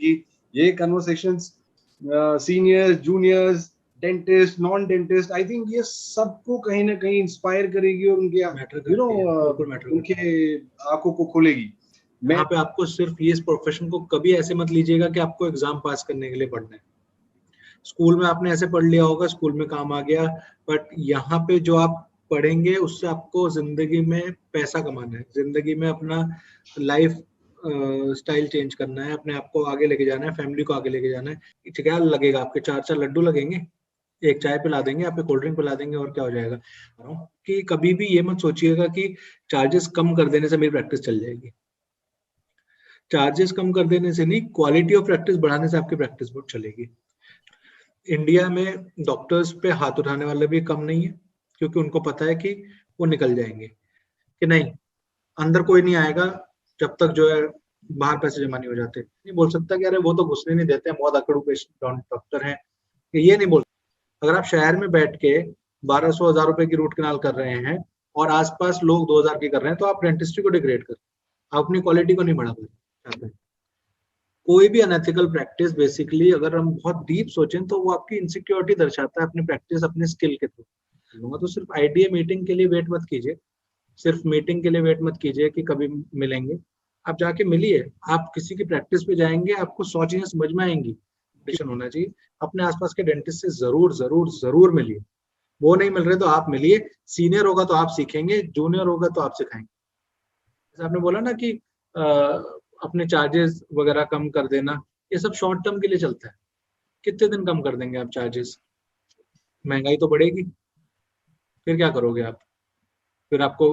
कि ये conversations seniors, juniors, dentist, non dentist, I think ये सबको कहीं ना कहीं इंस्पायर करेगी और उनके उनके आंखों को खोलेगी। यहाँ पे आपको सिर्फ ये इस प्रोफेशन को कभी ऐसे मत लीजिएगा कि आपको एग्जाम पास करने के लिए पढ़ना है। स्कूल में आपने ऐसे पढ़ लिया होगा, स्कूल में काम आ गया, बट यहाँ पे जो आप पढ़ेंगे उससे आपको जिंदगी में पैसा कमाना है, जिंदगी में अपना लाइफ स्टाइल चेंज करना है, अपने आप को आगे लेके जाना है, फैमिली को आगे लेके जाना है। क्या लगेगा आपके 4 लड्डू लगेंगे, एक चाय पिला देंगे, आपके कोल्ड ड्रिंक पिला देंगे, और क्या हो जाएगा। कि कभी भी ये मत सोचिएगा कि चार्जेस कम कर देने से मेरी प्रैक्टिस चल जाएगी। चार्जेस कम कर देने से नहीं, क्वालिटी ऑफ प्रैक्टिस बढ़ाने से आपकी प्रैक्टिस बहुत चलेगी। इंडिया में डॉक्टर्स पे हाथ उठाने वाले भी कम नहीं है, क्योंकि उनको पता है कि वो निकल जाएंगे, कि नहीं अंदर कोई नहीं आएगा जब तक जो है बाहर पैसे जमा नहीं हो जाते। नहीं बोल सकता कि अरे वो तो घुसने नहीं देते, बहुत अकड़ू डॉक्टर हैं, ये नहीं बोल। अगर आप शहर में बैठ के 1200-1000 रुपए की रूट कनाल कर रहे हैं और आसपास लोग 2000 की कर रहे हैं, तो आप डेंटिस्ट्री को डिग्रेड कर, आप अपनी क्वालिटी को नहीं बढ़ा पाते। कोई भी अनएथिकल प्रैक्टिस बेसिकली अगर हम बहुत डीप सोचें तो वो आपकी इनसिक्योरिटी दर्शाता है अपनी प्रैक्टिस, अपने स्किल के थ्रू। तो सिर्फ आईडीए मीटिंग के लिए वेट मत कीजिए, सिर्फ मीटिंग के लिए वेट मत कीजिए कि कभी मिलेंगे। आप जाके मिलिए, आप किसी की प्रैक्टिस पे जाएंगे, आपको 100 चीजें समझ में आएंगी। होना चाहिए, अपने आसपास के डेंटिस्ट से जरूर जरूर जरूर मिलिए। वो नहीं मिल रहे तो आप मिलिए, सीनियर होगा तो आप सीखेंगे, जूनियर होगा तो आप सिखाएंगे। जैसे आपने बोला ना कि अपने चार्जेस वगैरह कम कर देना, ये सब शॉर्ट टर्म के लिए चलता है। कितने दिन कम कर देंगे आप चार्जेस, महंगाई तो बढ़ेगी, फिर क्या करोगे आप? फिर आपको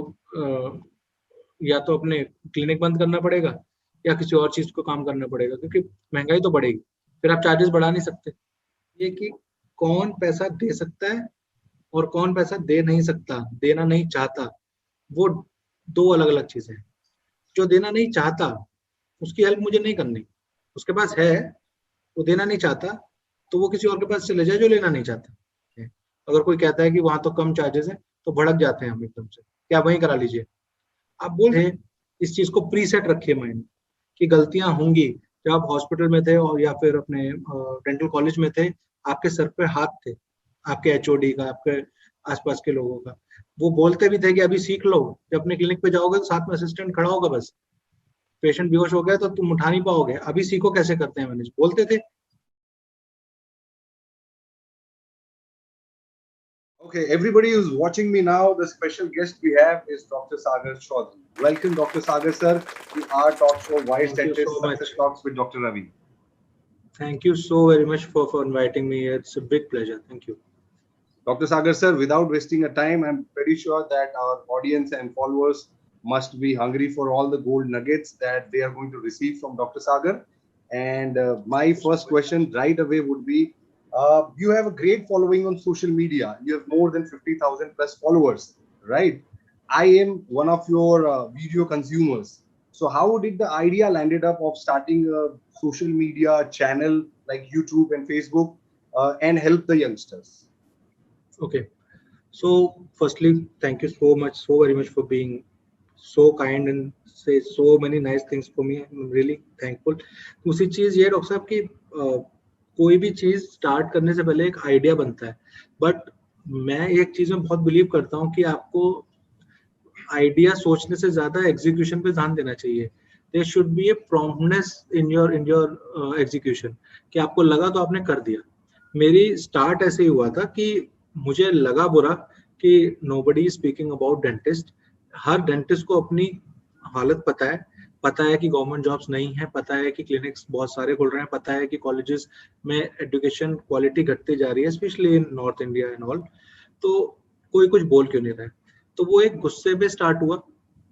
या तो अपने क्लिनिक बंद करना पड़ेगा या किसी और चीज को काम करना पड़ेगा, क्योंकि महंगाई तो बढ़ेगी, फिर आप चार्जेस बढ़ा नहीं सकते। ये कि कौन पैसा दे सकता है और कौन पैसा दे नहीं सकता, देना नहीं चाहता, वो 2 अलग अलग चीजें हैं। जो देना नहीं चाहता उसकी हेल्प मुझे नहीं करनी, उसके पास है, वो देना नहीं चाहता, तो वो किसी और के पास चले जाए जो लेना नहीं चाहता। अगर कोई कहता है कि वहां तो कम चार्जेस है, तो भड़क जाते हैं हम एकदम से, क्या वहीं करा लीजिए। आप बोल रहे हैं, इस चीज को प्रीसेट रखिए माइंड कि गलतियां होंगी। जब आप हॉस्पिटल में थे और या फिर अपने डेंटल कॉलेज में थे, आपके सर पे हाथ थे, आपके एचओडी का, आपके आसपास के लोगों का। वो बोलते भी थे कि अभी सीख लो, जब अपने क्लिनिक पे जाओगे तो साथ में असिस्टेंट खड़ा होगा, बस पेशेंट बेहोश हो गया तो तुम उठा नहीं पाओगे, अभी सीखो कैसे करते हैं मैनेज, बोलते थे। Okay, everybody who's watching me now, the special guest we have is Dr. Sagar Chaudhary. Welcome, Dr. Sagar sir, to our talk show, Wise Dentist Success Talks with Dr. Ravi. Thank you so very much for inviting me. It's a big pleasure. Thank you. Dr. Sagar sir, without wasting a time, I'm pretty sure that our audience and followers must be hungry for all the gold nuggets that they are going to receive from Dr. Sagar. And my first question right away would be, you have a great following on social media. You have more than 50,000 plus followers, right? I am one of your video consumers. So how did the idea landed up of starting a social media channel like YouTube and Facebook and help the youngsters? Okay. So firstly, thank you so very much for being so kind and say so many nice things for me. I'm really thankful. दूसरी चीज ये doctor साहब की कोई भी चीज start करने से पहले एक आइडिया बनता है, बट मैं एक चीज में बहुत बिलीव करता हूँ कि आपको आइडिया सोचने से ज्यादा एग्जीक्यूशन पे ध्यान देना चाहिए। There should be a promptness in your execution, कि आपको लगा तो आपने कर दिया। मेरी स्टार्ट ऐसे ही हुआ था कि मुझे लगा बुरा कि nobody is speaking about dentist. Her dentist को अपनी हालत पता है कि गवर्नमेंट जॉब्स नहीं है, पता है कि क्लिनिक्स बहुत सारे खुल रहे हैं, पता है कि कॉलेजेस में एजुकेशन क्वालिटी घटती जा रही है, specially in north India and all. तो कोई कुछ बोल क्यों नहीं रहा है? तो वो एक गुस्से पे स्टार्ट हुआ,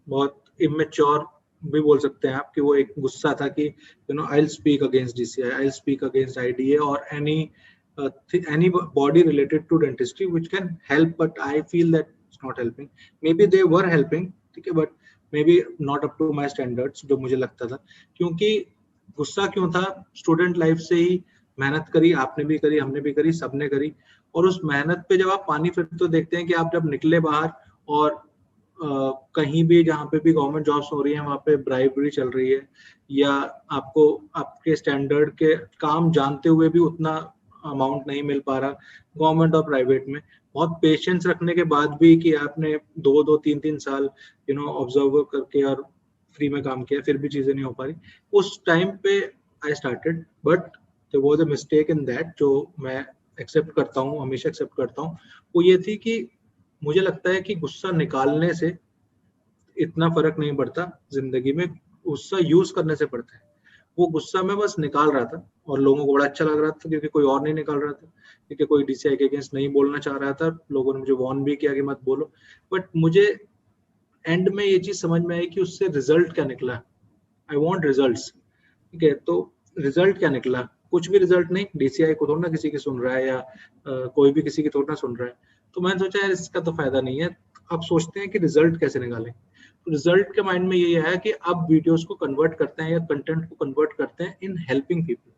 बहुत इमेच्योर भी बोल सकते हैं आप, कि वो एक गुस्सा था कि I will speak against DCI, I will speak against IDA और any body related to dentistry which can help, but I feel that it's not helping. Maybe they were helping, ठीक है, but maybe not up to my standards जो मुझे लगता था। क्योंकि गुस्सा क्यों था? स्टूडेंट लाइफ से ही मेहनत करी, आपने भी करी, हमने भी करी, सबने करी, और उस मेहनत पे जब आप पानी फिर तो देखते हैं कि आप जब निकले बाहर और कहीं भी जहाँ पे भी गवर्नमेंट जॉब्स हो रही है वहाँ पे ब्राइबरी चल रही है, या आपको आपके स्टैंडर्ड के काम जानते हुए भी उतना अमाउंट नहीं मिल पा रहा गवर्नमेंट और प्राइवेट में। बहुत पेशेंस रखने के बाद भी कि आपने 2-3 साल ऑब्जर्व करके और फ्री में काम किया, फिर भी चीजें नहीं हो पा रही, उस टाइम पे I started, but there was a mistake in that, जो मैं एक्सेप्ट करता हूँ, हमेशा एक्सेप्ट करता हूँ। वो ये थी कि मुझे लगता है कि गुस्सा निकालने से इतना फर्क नहीं पड़ता जिंदगी में, गुस्सा यूज करने से पड़ता है। वो गुस्सा मैं बस निकाल रहा था और लोगों को बड़ा अच्छा लग रहा था, क्योंकि कोई और नहीं निकाल रहा था, क्योंकि कोई डीसीआई के अगेंस्ट नहीं बोलना चाह रहा था, लोगों ने मुझे वार्न भी किया कि मत बोलो, बट मुझे एंड में ये चीज समझ में आई कि उससे रिजल्ट क्या निकला। आई वांट रिजल्ट्स, ठीक है, तो रिजल्ट क्या निकला? कुछ भी रिजल्ट नहीं, डीसीआई को थोड़ा ना किसी की सुन रहा है, या कोई भी किसी की थोड़ा ना सुन रहा है। तो मैंने सोचा यार इसका तो फायदा नहीं है, अब सोचते हैं कि रिजल्ट कैसे निकालें। तो रिजल्ट के माइंड में ये है कि अब वीडियोस को कन्वर्ट करते हैं या कंटेंट को कन्वर्ट करते हैं इन हेल्पिंग पीपल।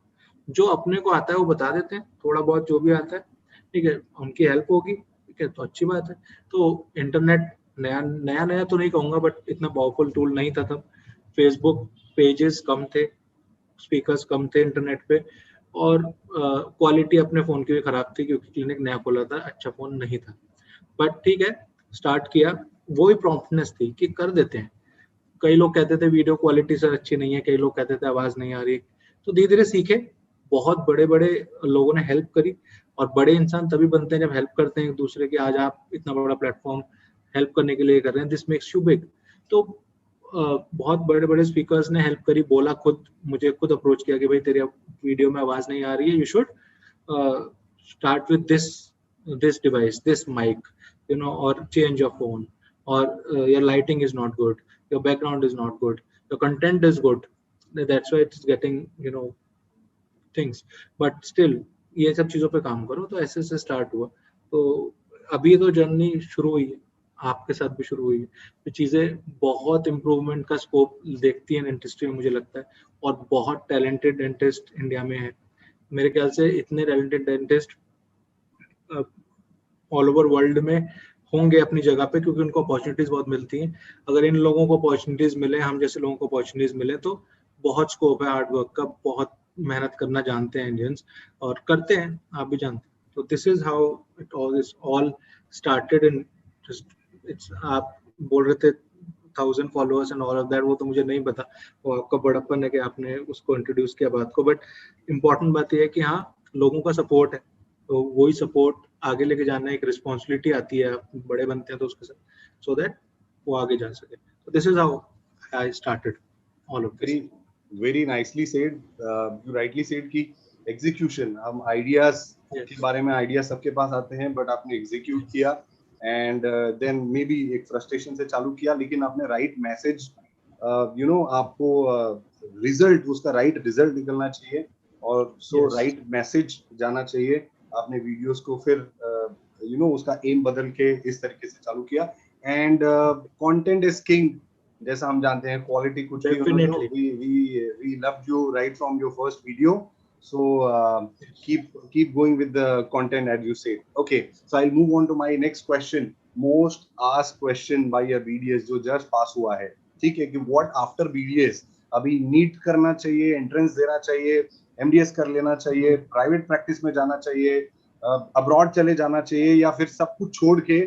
जो अपने को आता है वो बता देते हैं, थोड़ा बहुत जो भी आता है, ठीक है, उनकी हेल्प होगी, ठीक है, तो अच्छी बात है। तो इंटरनेट नया नया नया तो नहीं कहूंगा, बट इतना पावरफुल टूल नहीं था तब। फेसबुक पेजेस कम थे, स्पीकर्स कम थे इंटरनेट पे, और क्वालिटी अपने फोन की भी खराब थी, क्योंकि क्लिनिक नया खोला था, अच्छा फोन नहीं था। बट ठीक है, स्टार्ट किया। वो ही प्रॉम्प्टनेस थी कि कर देते हैं। कई लोग कहते थे वीडियो क्वालिटी सर अच्छी नहीं है, कई लोग कहते थे आवाज नहीं आ रही, तो धीरे धीरे सीखे। बहुत बड़े बड़े लोगों ने हेल्प करी, और बड़े इंसान तभी बनते हैं जब हेल्प करते हैं एक दूसरे की। आज आप इतना बड़ा प्लेटफॉर्म हेल्प करने के लिए कर रहे हैं, दिस मेक्स यू बिग। तो बहुत बड़े बड़े स्पीकर्स ने हेल्प करी, बोला खुद, मुझे खुद अप्रोच किया कि भाई तेरी वीडियो में आवाज नहीं आ रही है, you should start with this device, this mic, or change your phone, or your lighting is not good, your background is not good, your content is good, that's why it's getting things, but still ये सब चीजों पे काम करो। तो ऐसे से start हुआ। तो अभी तो जर्नी शुरू हुई है, आपके साथ भी शुरू हुई है, तो चीजें बहुत इम्प्रूवमेंट का स्कोप देखती है इंडस्ट्री में, मुझे लगता है। और बहुत टैलेंटेड डेंटिस्ट इंडिया में है, मेरे ख्याल से इतने talented dentist all over world में होंगे अपनी जगह पे, क्योंकि उनको अपॉर्चुनिटीज बहुत मिलती हैं। अगर इन लोगों को अपॉर्चुनिटीज मिले, हम जैसे लोगों को अपॉर्चुनिटीज मिले, तो बहुत स्कोप है हार्ड वर्क का, बहुत मेहनत करना जानते हैं इंडियंस, और करते हैं, आप भी जानते हैं। तो this is how it all started in, it's, आप बोल रहे थे 1000 followers and all of that, वो तो मुझे नहीं पता, वो आपका बड़प्पन है कि आपने उसको इंट्रोड्यूस किया बात को। बट इम्पोर्टेंट बात यह है कि हाँ, लोगों का सपोर्ट है, तो वही सपोर्ट आगे लेके जाना, एक रिस्पॉन्सिबिलिटी आती है, आप बड़े बनते हैं तो उसके साथ, सो दैट वो आगे जा सके। तो this is how I started all of this. Very nicely said, you rightly said कि एग्जीक्यूशन, हम आइडियाज के बारे में, आइडिया सबके पास आते हैं, बट आपने एग्जीक्यूट किया, एंड देन मे बी एक फ्रस्ट्रेशन से चालू किया, लेकिन आपने राइट मैसेज, आपको रिजल्ट, उसका राइट रिजल्ट निकलना चाहिए, और सो राइट मैसेज जाना चाहिए। आपने वीडियोस को फिर उसका एम बदल के इस तरीके से चालू किया, एंड कंटेंट इज किंग, जैसा हम जानते हैं, क्वालिटी कुछ भी हो, we loved you right from your first video, so keep going with the content as you said. Okay, so I'll move on to my next question, most asked question by a BDS जो just pass हुआ है, ठीक है, कि what after BDS, अभी NEET करना चाहिए, entrance देना चाहिए, MDS कर लेना चाहिए, प्राइवेट प्रैक्टिस में जाना चाहिए, अब्रॉड चले जाना चाहिए, या फिर सब कुछ छोड़ के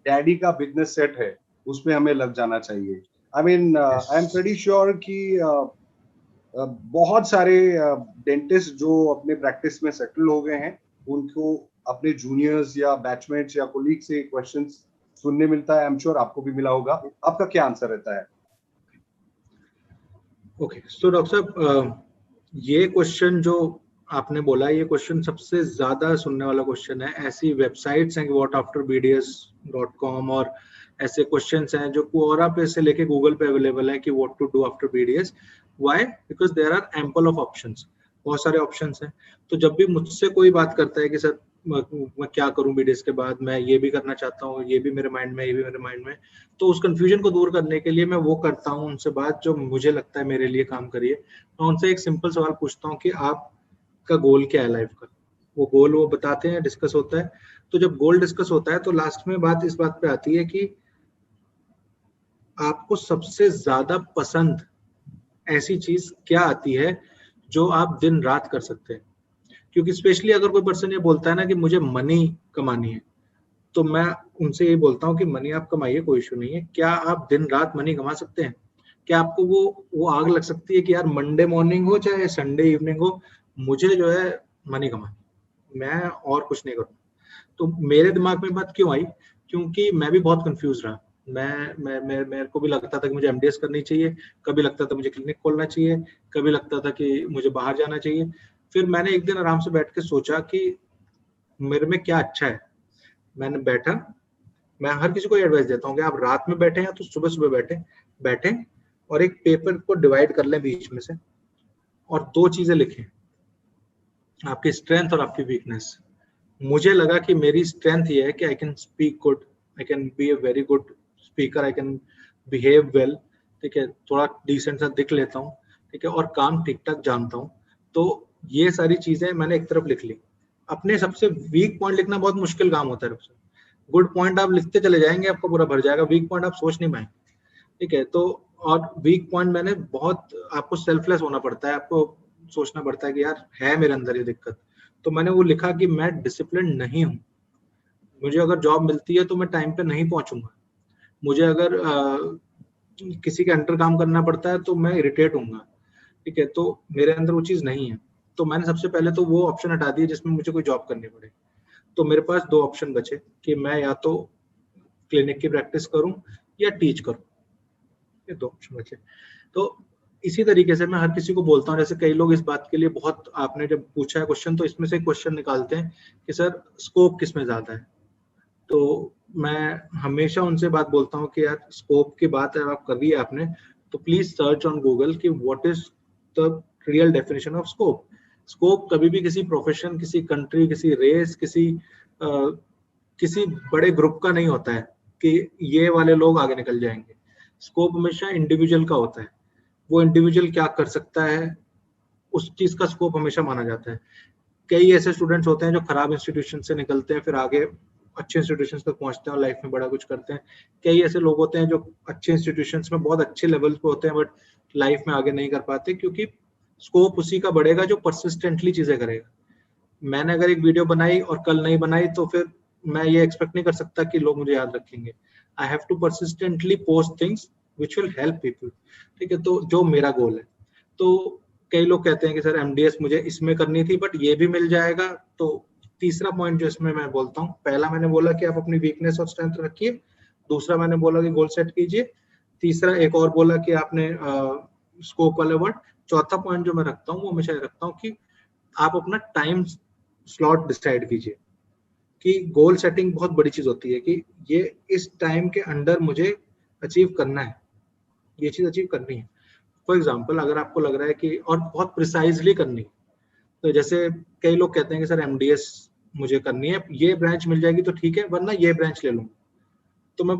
डैडी का बिजनेस सेट है उस पे हमें लग जाना चाहिए? I mean I am pretty sure कि बहुत सारे डेंटिस्ट जो अपने प्रैक्टिस में सेटल हो गए हैं, उनको अपने जूनियर्स या बैचमेट्स या कोलीग से क्वेश्चंस सुनने मिलता है। आई एम श्योर आपको भी मिला होगा, आपका क्या आंसर रहता है? ओके, सो डॉक्टर साहब, ये क्वेश्चन जो आपने बोला, ये क्वेश्चन सबसे ज्यादा सुनने वाला क्वेश्चन है। ऐसी वेबसाइट्स हैं whatafterbds.com, और ऐसे क्वेश्चंस हैं जो Quora पे से लेके गूगल पे अवेलेबल है कि what to do after BDS। Why? Because there are ample of options, बहुत सारे ऑप्शंस हैं। तो जब भी मुझसे कोई बात करता है कि सर मैं क्या करूं BDS के बाद, मैं ये भी करना चाहता हूँ, ये भी मेरे माइंड में, ये भी मेरे माइंड में, तो उस कंफ्यूजन को दूर करने के लिए मैं वो करता हूँ उनसे बात जो मुझे लगता है मेरे लिए काम करिए। मैं उनसे एक सिंपल सवाल पूछता हूँ कि आपका गोल क्या है लाइफ का। वो गोल वो बताते हैं, डिस्कस होता है। तो जब गोल डिस्कस होता है तो लास्ट में बात इस बात पे आती है कि आपको सबसे ज्यादा पसंद ऐसी चीज क्या आती है जो आप दिन रात कर सकते हैं? क्योंकि स्पेशली अगर कोई पर्सन ये बोलता है ना कि मुझे मनी कमानी है, तो मैं उनसे ये बोलता हूँ कि मनी आप कमाइए, कोई इशू नहीं है। क्या आप दिन रात मनी कमा सकते हैं? क्या आपको वो आग लग सकती है कि यार मंडे मॉर्निंग हो चाहे संडे इवनिंग हो, मुझे जो है मनी कमानी, मैं और कुछ नहीं करूँ? तो मेरे दिमाग में बात क्यों आई? क्योंकि मैं भी बहुत कंफ्यूज रहा। मेरे को भी लगता था कि मुझे एमडीएस करनी चाहिए, कभी लगता था मुझे क्लिनिक खोलना चाहिए, कभी लगता था कि मुझे बाहर जाना चाहिए। फिर मैंने एक दिन आराम से बैठ के सोचा कि मेरे में क्या अच्छा है। मैंने बैठा, मैं हर किसी को एडवाइस देता हूँ कि आप रात में बैठे हैं तो सुबह सुबह बैठे बैठे और एक पेपर को डिवाइड कर लें बीच में से, और दो चीजें लिखें, आपकी स्ट्रेंथ और आपकी वीकनेस। मुझे लगा कि मेरी स्ट्रेंथ ये है कि I can speak good, I can be a very good speaker, I can behave well, ठीक है, थोड़ा डिसेंट सा दिख लेता हूँ, ठीक है, और काम ठीक ठाक जानता हूँ। तो ये सारी चीजें मैंने एक तरफ लिख ली। अपने सबसे वीक पॉइंट लिखना बहुत मुश्किल काम होता है। गुड पॉइंट आप लिखते चले जाएंगे, आपका पूरा भर जाएगा, वीक पॉइंट आप सोच नहीं पाएंगे, ठीक है। तो और वीक पॉइंट मैंने बहुत, आपको सेल्फलेस होना पड़ता है, आपको सोचना पड़ता है कि यार है मेरे अंदर ये दिक्कत। तो मैंने वो लिखा कि मैं डिसिप्लिन नहीं हूँ, मुझे अगर जॉब मिलती है तो मैं टाइम पे नहीं पहुंचूंगा, मुझे अगर किसी के अंडर काम करना पड़ता है तो मैं इरिटेट हूँ, ठीक है, तो मेरे अंदर वो चीज नहीं है। तो मैंने सबसे पहले तो वो ऑप्शन हटा दिया जिसमें मुझे कोई जॉब करनी पड़े। तो मेरे पास दो ऑप्शन बचे कि मैं या तो क्लिनिक की प्रैक्टिस करूं या टीच करूं, ये दो ऑप्शन बचे। तो इसी तरीके से मैं हर किसी को बोलता हूँ, जैसे कई लोग इस बात के लिए बहुत, आपने जब पूछा है क्वेश्चन तो इसमें से क्वेश्चन निकालते हैं कि सर स्कोप किसमें ज्यादा है। तो मैं हमेशा उनसे बात बोलता हूँ कि यार स्कोप की बात है आप कर दी है आपने, तो प्लीज सर्च ऑन गूगल कि what is the real definition of scope. Scope कभी भी किसी प्रोफेशन, किसी कंट्री, किसी रेस, किसी बड़े ग्रुप का नहीं होता है कि ये वाले लोग आगे निकल जाएंगे। स्कोप हमेशा इंडिविजुअल का होता है, वो इंडिविजुअल क्या कर सकता है उस चीज का स्कोप हमेशा माना जाता है। कई ऐसे स्टूडेंट्स होते हैं जो खराब इंस्टीट्यूशन से निकलते हैं, फिर आगे अच्छे इंस्टीट्यूशन तक पहुंचते हैं और लाइफ में बड़ा कुछ करते हैं। कई ऐसे लोग होते हैं जो अच्छे इंस्टीट्यूशन में बहुत अच्छे लेवल पे होते हैं बट लाइफ में आगे नहीं कर पाते, क्योंकि स्कोप उसी का बढ़ेगा जो परसिस्टेंटली चीजें करेगा। मैंने अगर एक वीडियो बनाई और कल नहीं बनाई तो फिर मैं ये एक्सपेक्ट नहीं कर सकता कि लोग मुझे याद रखेंगे। I have to persistently post things which will help people, ठीक है, तो जो मेरा गोल है। तो कई लोग कहते हैं कि सर एमडीएस मुझे इसमें करनी थी बट ये भी मिल जाएगा। तो तीसरा पॉइंट जो इसमें मैं बोलता हूँ, पहला मैंने बोला कि आप अपनी वीकनेस और स्ट्रेंथ रखिए, दूसरा मैंने बोला कि गोल सेट कीजिए, तीसरा एक और बोला कि आपने स्कोप वाले वर्ड, चौथा पॉइंट जो मैं रखता हूँ वो हमेशा रखता हूँ कि आप अपना टाइम स्लॉट डिसाइड कीजिए। कि गोल सेटिंग बहुत बड़ी चीज होती है कि ये इस टाइम के अंडर मुझे अचीव करना है, ये चीज अचीव करनी है। फॉर एग्जाम्पल अगर आपको लग रहा है कि, और बहुत प्रिसाइजली करनी, तो जैसे कई लोग कहते हैं कि सर एमडीएस मुझे करनी है, ये ब्रांच मिल जाएगी तो ठीक है वरना ये ब्रांच ले लूंगा। तो मैं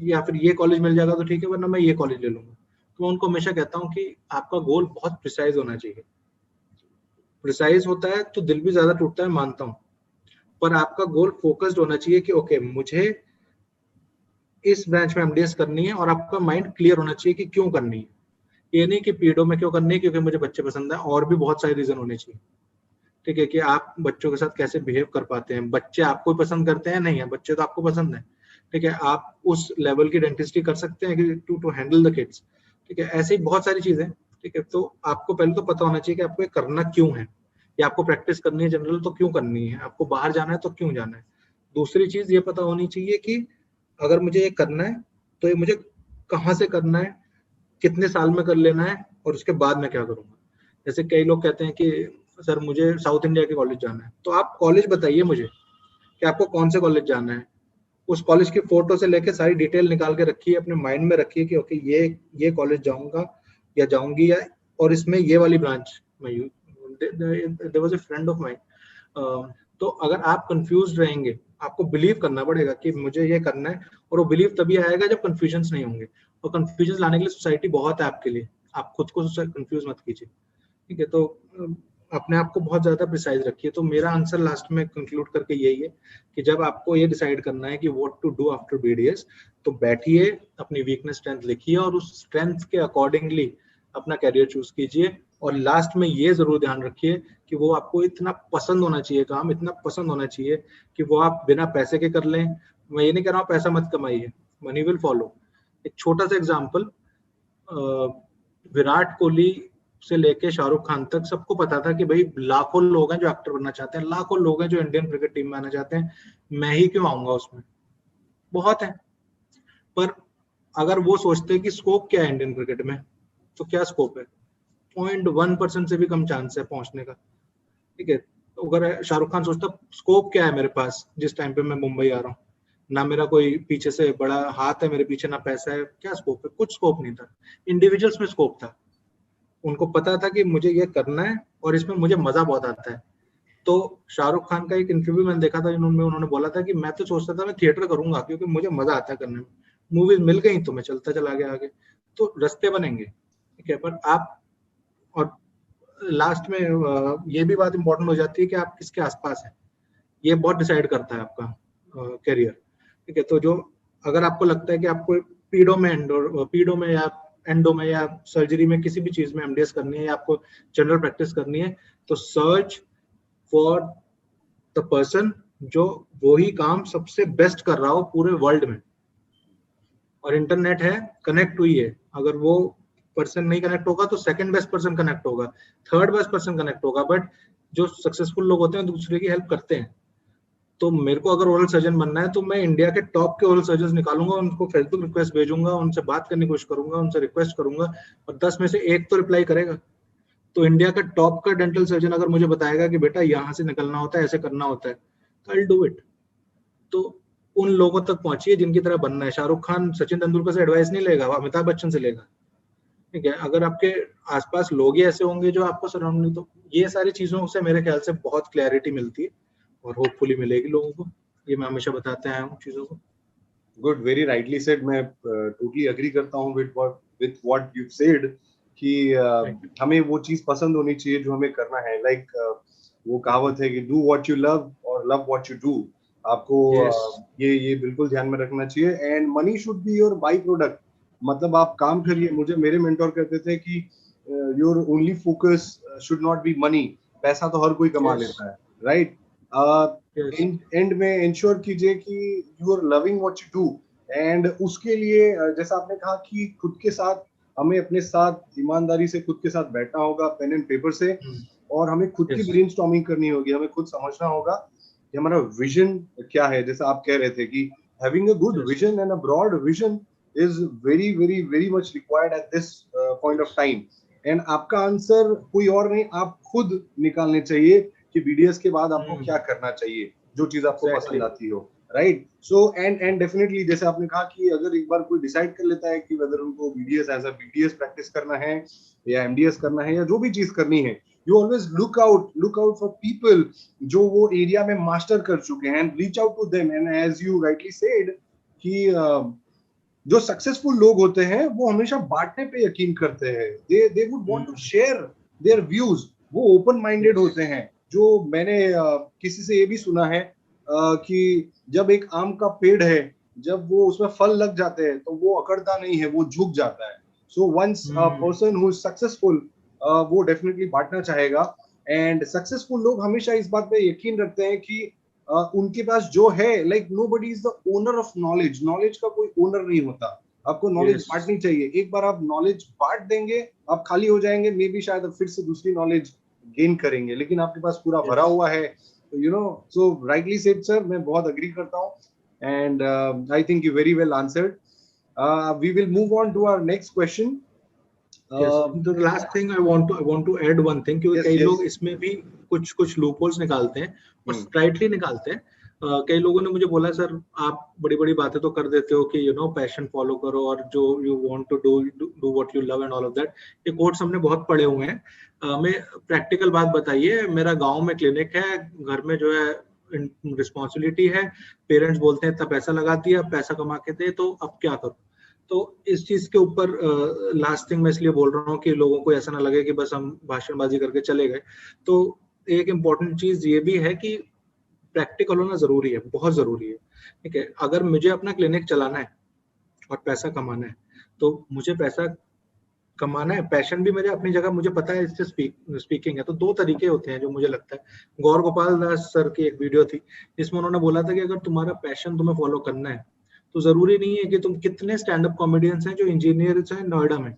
या फिर ये कॉलेज मिल जाएगा तो ठीक है वरना मैं ये कॉलेज ले लूंगा। तो मैं उनको हमेशा कहता हूँ कि आपका गोल बहुत प्रिसाइज होना चाहिए। प्रिसाइज होता है तो दिल भी ज्यादा टूटता है, मानता हूँ, पर आपका गोल फोकस्ड होना चाहिए कि ओके मुझे इस ब्रांच में एमडीएस करनी है, और आपका माइंड क्लियर होना चाहिए कि क्यों करनी है। ये नहीं कि पीडो में क्यों करनी है क्योंकि मुझे बच्चे पसंद है, और भी बहुत सारे रीजन होने चाहिए, ठीक है, कि आप बच्चों के साथ कैसे बिहेव कर पाते हैं, बच्चे आपको पसंद करते हैं, नहीं है बच्चे तो आपको पसंद है, ठीक है, आप उस लेवल की डेंटिस्ट्री कर सकते हैं कि टू हैंडल द किड्स, ठीक है, ऐसी बहुत सारी चीजें, ठीक है। तो आपको पहले तो पता होना चाहिए कि आपको ये करना क्यों है, या आपको प्रैक्टिस करनी है जनरल तो क्यों करनी है, आपको बाहर जाना है तो क्यों जाना है। दूसरी चीज ये पता होनी चाहिए कि अगर मुझे ये करना है तो ये मुझे कहाँ से करना है, कितने साल में कर लेना है, और उसके बाद मैं क्या करूंगा। जैसे कई लोग कहते हैं कि सर मुझे साउथ इंडिया के कॉलेज जाना है, तो आप कॉलेज बताइए मुझे कि आपको कौन से कॉलेज जाना है, उस कॉलेज की फोटो से लेके सारी डिटेल निकाल के रखिए, अपने माइंड में रखिए कि ओके ये कॉलेज जाऊंगा या जाऊंगी, या और इसमें ये वाली ब्रांच में there was a friend of mine. तो अगर आप कंफ्यूज रहेंगे, आपको बिलीव करना पड़ेगा कि मुझे ये करना है, और वो बिलीव तभी आएगा जब कंफ्यूजन नहीं होंगे। और कंफ्यूजन लाने के लिए सोसाइटी बहुत है आपके लिए, आप खुद को कंफ्यूज मत कीजिए, ठीक है। तो अपने आप को बहुत ज्यादा प्रिसाइज रखिए। तो मेरा आंसर लास्ट में कंक्लूड करके यही है कि जब आपको ये डिसाइड करना है कि what to do after BDS, तो बैठिए, अपनी वीकनेस स्ट्रेंथ लिखिए और उस स्ट्रेंथ के अकॉर्डिंगली अपना कैरियर चूज कीजिए। और लास्ट में ये जरूर ध्यान रखिए कि वो आपको इतना पसंद होना चाहिए, काम इतना पसंद होना चाहिए कि वो आप बिना पैसे के कर लें। मैं ये नहीं कह रहा हूँ पैसा मत कमाइए, मनी विल फॉलो। एक छोटा सा एग्जाम्पल, विराट कोहली से लेके शाहरुख खान तक सबको पता था कि भाई लाखों लोग हैं जो एक्टर बनना चाहते हैं, लाखों लोग हैं जो इंडियन क्रिकेट टीम में आना चाहते हैं, मैं ही क्यों आऊंगा उसमें, बहुत है। पर अगर वो सोचते हैं कि स्कोप क्या है इंडियन क्रिकेट में, तो क्या स्कोप है, 0.1% से भी कम चांस है पहुंचने का, ठीक है। तो अगर शाहरुख खान सोचता स्कोप क्या है मेरे पास, जिस टाइम पे मैं मुंबई आ रहा हूँ, ना मेरा कोई पीछे से बड़ा हाथ है मेरे पीछे, ना पैसा है, क्या स्कोप है, कुछ स्कोप नहीं था। इंडिविजुअल्स में स्कोप था, उनको पता था कि मुझे ये करना है और इसमें मुझे मजा बहुत आता है। तो शाहरुख खान का एक इंटरव्यू मैंने देखा था जिन्होंने उन्होंने बोला था कि मैं तो सोचता था मैं थिएटर करूंगा क्योंकि मुझे मजा आता है करने में, मूवीज मिल गई तो मैं चलता चला गया आगे। तो रास्ते बनेंगे, ठीक है। पर आप, और लास्ट में ये भी बात इंपॉर्टेंट हो जाती है कि आप किसके आसपास हैं, ये बहुत डिसाइड करता है आपका करियर, ठीक है। तो जो, अगर आपको लगता है कि आपको पीडो में या एंडो में या सर्जरी में किसी भी चीज में एमडीएस करनी है या आपको जनरल प्रैक्टिस करनी है, तो सर्च फॉर द पर्सन जो वही काम सबसे बेस्ट कर रहा हो पूरे वर्ल्ड में। और इंटरनेट है, कनेक्ट हुई है, अगर वो पर्सन नहीं कनेक्ट होगा तो सेकंड बेस्ट पर्सन कनेक्ट होगा, थर्ड बेस्ट पर्सन कनेक्ट होगा। बट जो सक्सेसफुल लोग होते हैं दूसरे की हेल्प करते हैं। तो मेरे को अगर ओरल सर्जन बनना है तो मैं इंडिया के टॉप के ओरल सर्जन निकालूंगा, उनको फेसबुक रिक्वेस्ट भेजूंगा, उनसे बात करने की कोशिश करूंगा, उनसे रिक्वेस्ट करूंगा, और 10 में से एक तो रिप्लाई करेगा। तो इंडिया का टॉप का डेंटल सर्जन अगर मुझे बताएगा कि बेटा यहाँ से निकलना होता है, ऐसे करना होता है, तो आई विल डू इट। तो उन लोगों तक पहुंचिए जिनकी तरह बनना है। शाहरुख खान सचिन तेंदुलकर से एडवाइस नहीं लेगा, अमिताभ बच्चन से लेगा, ठीक है। अगर आपके आसपास लोग ही ऐसे होंगे जो आपको सराउंडिंग, तो ये सारी चीजों से मेरे ख्याल से बहुत क्लैरिटी मिलती है और होपफुली मिलेगी लोगों को। ये मैं हमेशा बताते आया हूँ चीजों को। Good, very rightly said. मैं टोटली अग्री करता हूँ विद व्हाट यू सेड कि हमें वो चीज पसंद होनी चाहिए जो हमें करना है। लाइक वो कहावत है कि डू व्हाट यू लव और लव व्हाट यू डू। आपको ये बिल्कुल ध्यान में रखना चाहिए। And money should be your by product. मतलब आप काम करिए। मुझे मेरे मेंटोर कहते थे कि your only focus should not be money. पैसा तो हर कोई कमा लेता है, राइट? एंड में इंश्योर कीजिए कि you are loving what you do. And उसके लिए जैसा आपने कहा कि खुद के साथ, हमें अपने साथ ईमानदारी से खुद के साथ बैठना होगा पेन एंड पेपर से, और हमें खुद की ब्रेनस्टॉर्मिंग करनी होगी। हमें खुद समझना होगा कि हमारा विजन क्या है। जैसा आप कह रहे थे कि having a good vision and a broad vision is very very very much required at this point of time. And आपका आंसर कोई और नहीं, आप खुद निकालने चाहिए कि बीडीएस के बाद आपको क्या करना चाहिए, जो चीज आपको पसंद आती हो, राइट? सो एंड डेफिनेटली जैसे आपने कहा कि अगर एक बार कोई डिसाइड कर लेता है कि वेदर उनको BDS as a BDS practice करना है या एमडीएस करना है या जो भी चीज करनी है, you always look out for people जो वो एरिया में मास्टर कर चुके हैं, and reach out to them. And as you rightly said कि जो सक्सेसफुल लोग होते हैं वो हमेशा बांटने पे यकीन करते हैं। They would want to share their views. वो ओपन माइंडेड होते हैं। जो मैंने किसी से ये भी सुना है कि जब एक आम का पेड़ है, जब वो उसमें फल लग जाते हैं तो वो अकड़ता नहीं है, वो झुक जाता है। So once a person who is successful, वो डेफिनेटली बांटना चाहेगा। एंड सक्सेसफुल लोग हमेशा इस बात पे यकीन रखते हैं कि उनके पास जो है, like nobody is the owner of knowledge. Knowledge का कोई ओनर नहीं होता। आपको नॉलेज बांटनी चाहिए। एक बार आप नॉलेज बांट देंगे, आप खाली हो जाएंगे, मे बी शायद फिर से दूसरी नॉलेज गेन करेंगे, लेकिन आपके पास पूरा भरा हुआ है। तो you know, so rightly said sir, मैं बहुत अग्री करता हूँ। And I think you very well answered. We will move on to our next question. The last thing I want to add one thing, क्योंकि कई लोग इसमें भी कुछ लूपहोल्स निकालते हैं और स्ट्राइटली निकालते हैं। कई लोगों ने मुझे बोला सर आप बड़ी बड़ी बातें तो कर देते हो कि पैशन फॉलो करो और जो you want to do what you love and all of that. ये कोट्स हमने बहुत पढ़े हुए हैं। हमें प्रैक्टिकल बात बताइए। मेरा गांव में क्लिनिक है, घर में जो है रिस्पॉन्सिबिलिटी है, पेरेंट्स बोलते हैं इतना पैसा लगा दिया, पैसा कमा के दे, तो अब क्या करूं? तो इस चीज के ऊपर लास्ट थिंग मैं इसलिए बोल रहा हूँ कि लोगों को ऐसा ना लगे कि बस हम भाषणबाजी करके चले गए। तो एक इम्पोर्टेंट चीज ये भी है कि प्रैक्टिकल होना जरूरी है, बहुत जरूरी है। ठीक है, अगर मुझे अपना क्लिनिक चलाना है और पैसा कमाना है, तो मुझे पैसा कमाना है, पैशन भी मेरे अपनी जगह, मुझे पता है इससे स्पीकिंग है। तो दो तरीके होते हैं जो मुझे लगता है। गौर गोपाल दास सर की एक वीडियो थी जिसमें उन्होंने बोला था कि अगर तुम्हारा पैशन तुम्हें फॉलो करना है तो जरूरी नहीं है कि तुम, कितने स्टैंड अप कॉमेडियंस हैं जो इंजीनियर्स हैं नोएडा में।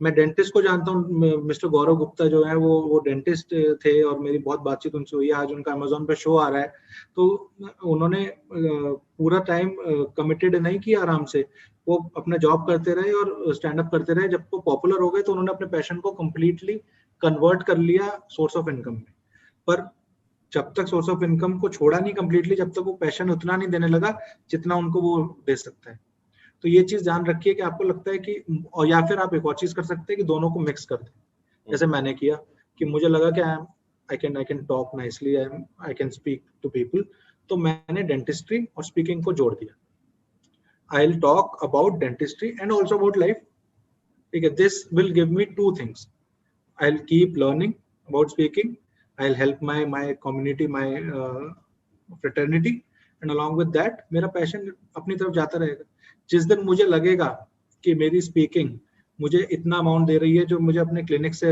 मैं डेंटिस्ट को जानता हूँ, मिस्टर गौरव गुप्ता जो है वो डेंटिस्ट थे और मेरी बहुत बातचीत उनसे हुई है। आज उनका अमेजोन पे शो आ रहा है, तो उन्होंने पूरा टाइम कमिटेड नहीं किया, आराम से वो अपना जॉब करते रहे और स्टैंड अप करते रहे। जब वो पॉपुलर हो गए तो उन्होंने अपने पैशन को कंप्लीटली कन्वर्ट कर लिया सोर्स ऑफ इनकम में। पर जब तक सोर्स ऑफ इनकम को छोड़ा नहीं कंप्लीटली, जब तक वो पैशन उतना नहीं देने लगा जितना उनको वो दे सकता है। तो ये चीज ध्यान रखिए कि आपको लगता है कि, और या फिर आप एक और चीज कर सकते हैं कि दोनों को मिक्स कर दें, जैसे मैंने किया कि मुझे लगा कि I can talk nicely, I can speak to people, तो मैंने डेंटिस्ट्री और स्पीकिंग को जोड़ दिया। I will talk about dentistry and also about life. ठीक है, this will give me two things, I will keep learning about speaking, I will help my community, my fraternity, and along with that मेरा passion अपनी तरफ जाता रहेगा। जिस दिन मुझे लगेगा कि मेरी स्पीकिंग मुझे इतना अमाउंट दे रही है जो मुझे अपने क्लिनिक से